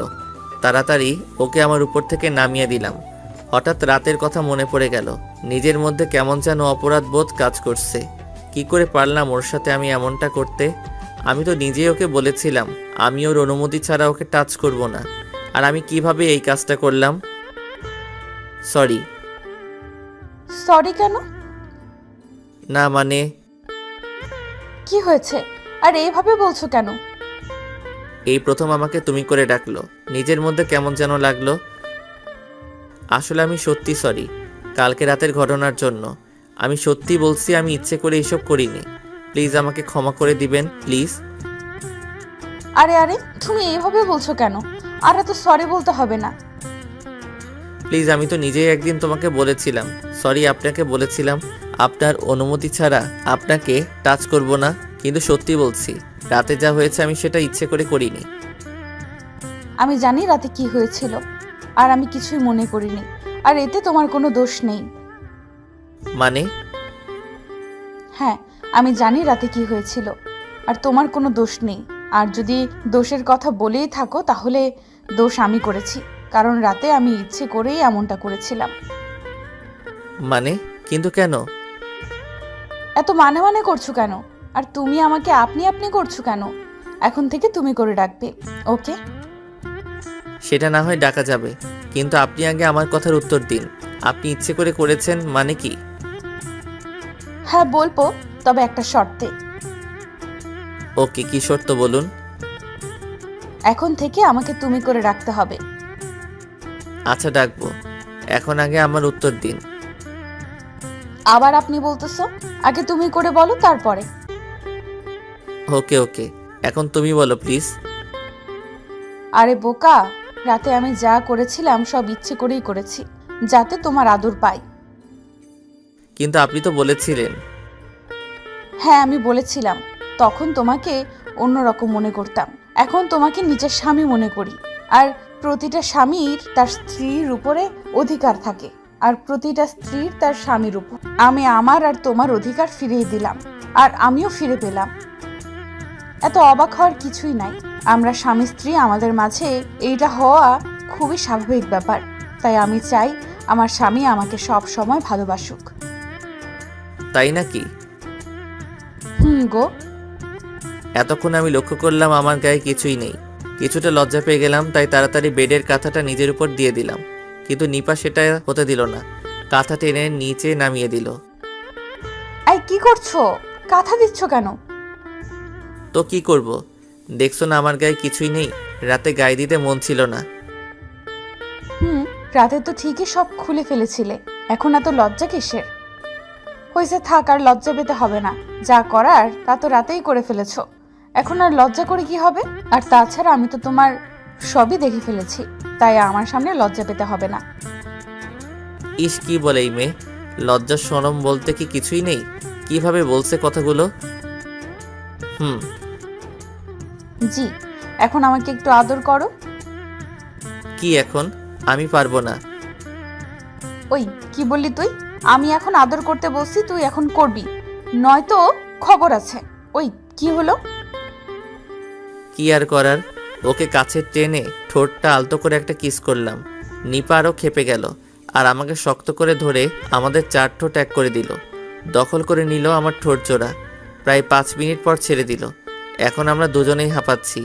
তাড়াতাড়ি ওকে আমার উপর থেকে নামিয়ে দিলাম। হঠাৎ রাতের কথা মনে পড়ে গেল। নিজের মধ্যে কেমন যেন অপরাধ বোধ কাজ করছে। কি করে পারলাম ওর সাথে আমি এমনটা করতে? আমি তো নিজেই ওকে বলেছিলাম আমি ওর অনুমতি ছাড়া ওকে টাচ করব না। আর আমি কিভাবে এই কাজটা করলাম? সরি। সরি কেন? না মানে কি হয়েছে? আর এইভাবে বলছো কেন? এই প্রথম আমাকে তুমি করে ডাকলো, নিজের মধ্যে কেমন যেন লাগলো। আসলে আমি সত্যি সরি কালকে রাতের ঘটনার জন্য। আমি সত্যি বলছি, আমি ইচ্ছে করে এইসব করিনি। প্লিজ আমাকে ক্ষমা করে দিবেন, প্লিজ। আরে আরে, তুমি এইভাবে বলছো কেন? আর এত সরি বলতে হবে না। প্লিজ, আমি তো নিজেই একদিন তোমাকে বলেছিলাম, সরি আপনাকে বলেছিলাম আপনার অনুমতি ছাড়া আপনাকে টাচ করব না। কিন্তু সত্যি বলছি, রাতে যা হয়েছে আমি সেটা ইচ্ছে করে করিনি। আমি জানি রাতে কি হয়েছিল, আর আমি কিছুই মনে করিনি। আর এতে তোমার কোনো দোষ নেই। মানে? হ্যাঁ, আমি জানি রাতে কি হয়েছিল, আর তোমার কোনো দোষ নেই। আর যদি দোষের কথা বলেই থাকো তাহলে দোষ আমি করেছি, কারণ রাতে আমি ইচ্ছে করেই এমনটা করেছিলাম। মানে? কিন্তু কেন? এত মানে মানে করছো কেন? আর তুমি আমাকে আপনি আপনি করছো কেন? এখন থেকে তুমি করে ডাকবে, ওকে? সেটা না হয় ডাকা যাবে, কিন্তু আপনি আগে আমার কথার উত্তর দিন। আপনি ইচ্ছে করে করেছেন মানে কি? হ্যাঁ বলবো, তবে একটা শর্তে। ওকে, কি শর্ত বলুন? এখন থেকে আমাকে তুমি করে রাখতে হবে। আচ্ছা ডাকবো, এখন আগে আমার উত্তর দিন। আবার আপনি বলতেছো? আগে তুমি করে বলো, তারপরে। ওকে ওকে, এখন তুমি বলো প্লিজ। আরে বোকা, রাতে আমি যা করেছিলাম সব ইচ্ছে করেই করেছি, যাতে তোমার আদর পাই। কিন্তু আপনি তো বলেছিলেন। হ্যাঁ আমি বলেছিলাম, তখন তোমাকে অন্যরকম মনে করতাম। এখন তোমাকে নিজের স্বামী মনে করি। আর প্রতিটা স্বামীর তার স্ত্রীর উপরে অধিকার থাকে, আর প্রতিটা স্ত্রীর তার স্বামীর উপর। আমি আমার আর তোমার অধিকার ফিরিয়ে দিলাম, আর আমিও ফিরে পেলাম। এত অবাক হওয়ার কিছুই নাই। আমরা স্বামী স্ত্রী, আমাদের মাঝে এইটা হওয়া খুবই স্বাভাবিক ব্যাপার। তাই আমি চাই আমার স্বামী আমাকে সব সময় ভালোবাসুক। তাই নাকি? গো। এতক্ষণ আমি লক্ষ্য করলাম আমার গায়ে কিছুই নেই। কিছুটা লজ্জা পেয়ে গেলাম, তাই তাড়াতাড়ি বেডের কাঁথাটা নিজের উপর দিয়ে দিলাম। কিন্তু নিপা সেটা হতে দিল না, কাঁথা টেনে নিচে নামিয়ে দিল। এই কি করছো? কাঁথা দিচ্ছ কেন? তো কি করব? দেখছো না আমার গায়ে কিছুই নেই। রাতে গায়ে দিতে মন ছিল না। রাতে তো ঠিকই সব খুলে ফেলেছিলে, এখন এত লজ্জা কিসের? হয়েছে, থাক, আর লজ্জা পেতে হবে না। যা করার তা তো রাতেই করে ফেলেছো, এখন আর লজ্জা করে কি হবে? আর তাছাড়া আমি তো তোমার সবই দেখে ফেলেছি, তাই আমার সামনে লজ্জা পেতে হবে না। ইস, কি বলে এই মেয়ে! লজ্জা শরম বলতে কি কিছুই নেই? কিভাবে বলছে কথাগুলো! জি, এখন আমাকে একটু আদর করো। কি এখন? আমি পারবো না। ওই কি বললি তুই? আমি এখন আদর করতে বসছি, তুই এখন করবি, নয়তো খবর আছে। ওই কি হলো? কি আর করার, ওকে কাছে টেনে ঠোঁটটা আলতো করে একটা কিস করলাম। নিপা আরও খেপে গেল আর আমাকে শক্ত করে ধরে আমাদের 4 ঠোঁট এক করে দিল। দখল করে নিল আমার ঠোঁট জোড়া। প্রায় 5 মিনিট পর ছেড়ে দিল। এখন আমরা দুজনেই হাঁপাচ্ছি।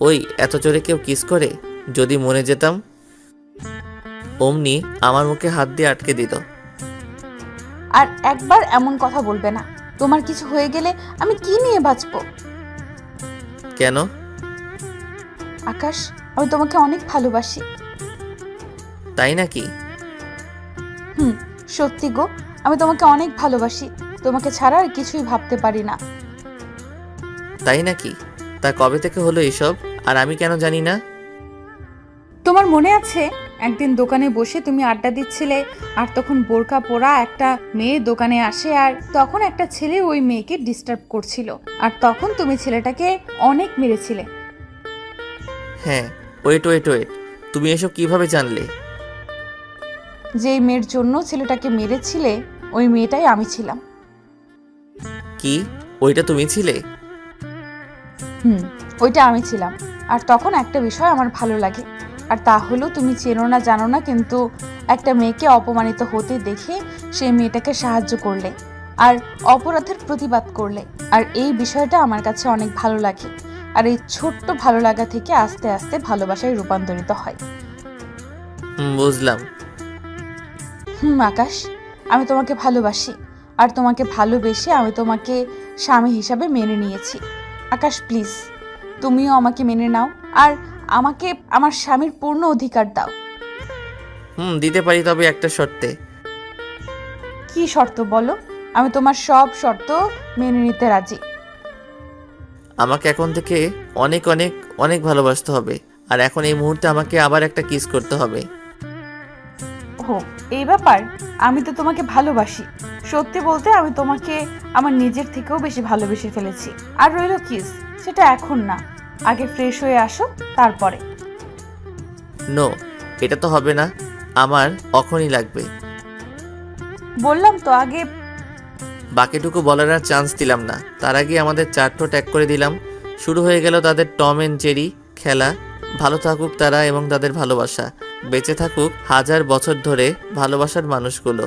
ওই এত জোরে কেউ কিস করে? যদি মরে যেতাম। অমনি আমার মুখে হাত দিয়ে আটকে দিল। আর একবার এমন কথা বলবে না। তোমার কিছু হয়ে গেলে আমি কি নিয়ে বাঁচবো? কেন? আকাশ, আমি তোমাকে অনেক ভালোবাসি। তাই নাকি? সত্যি গো, আমি তোমাকে অনেক ভালোবাসি। তোমাকে ছাড়া আর কিছুই ভাবতে পারি না। তাই নাকি? তা কবে থেকে হলো এসব, আর আমি কেন জানি না? তোমার মনে আছে একদিন দোকানে বসে তুমি আড্ডা দিচ্ছিলে, আর তখন বোরকা পরা একটা মেয়ে দোকানে আসে, আর তখন একটা ছেলে ওই মেয়েকে ডিস্টার্ব করছিল, আর তখন তুমি ছেলেটাকে অনেক মেরেছিলে। হ্যাঁ, ওয়েট ওয়েট ওয়েট, তুমি এসব কিভাবে জানলে? যেই মেয়ের জন্য ছেলেটাকে মেরেছিলে ওই মেয়েটাই আমি ছিলাম। কি, ওইটা তুমি ছিলে? ওইটা আমি ছিলাম। আর তখন একটা বিষয় আমার ভালো লাগে, আর তা হলো তুমি চেনো না জানো না, কিন্তু একটা মেয়েকে অপমানিত হতে দেখে সেই মেয়েটাকে সাহায্য করলে আর অপরাধের প্রতিবাদ করলে। আর এই বিষয়টা আমার কাছে অনেক ভালো লাগে। আর এই ছোট্ট ভালো লাগা থেকে আস্তে আস্তে ভালোবাসায় রূপান্তরিত হয়। বুঝলাম। আকাশ, আমি তোমাকে ভালোবাসি, আর তোমাকে ভালোবেসে আমি তোমাকে স্বামী হিসাবে মেনে নিয়েছি। আকাশ প্লিজ, তুমিও আমাকে মেনে নাও আর আমাকে আমার স্বামীর পূর্ণ অধিকার দাও। দিতে পারি, তবে একটা শর্তে। কি শর্ত বলো? আমি তোমার সব শর্ত মেনে নিতে রাজি। আমাকে এখন থেকে অনেক অনেক অনেক ভালোবাসতে হবে, আর এখন এই মুহূর্তে আমাকে আবার একটা কিস করতে হবে। ও এই ব্যাপার? আমি তো তোমাকে ভালোবাসি। সত্যি বলতে আমি তোমাকে আমার নিজের থেকেও বেশি ভালোবেসে ফেলেছি। আর রইল কিস, সেটা এখন না, আগে ফ্রেশ হয়ে আসো তারপরে। নো, এটা তো হবে না, আমার এখনই লাগবে। বললাম তো আগে। বাকিটুকু বলার আর চান্স দিলাম না, তার আগে আমাদের 4 ঠোঁট এক করে দিলাম। শুরু হয়ে গেল তাদের টম এন্ড জেরি খেলা। ভালো থাকুক তারা এবং তাদের ভালোবাসা, বেঁচে থাকুক 1000 বছর ধরে ভালোবাসার মানুষগুলো।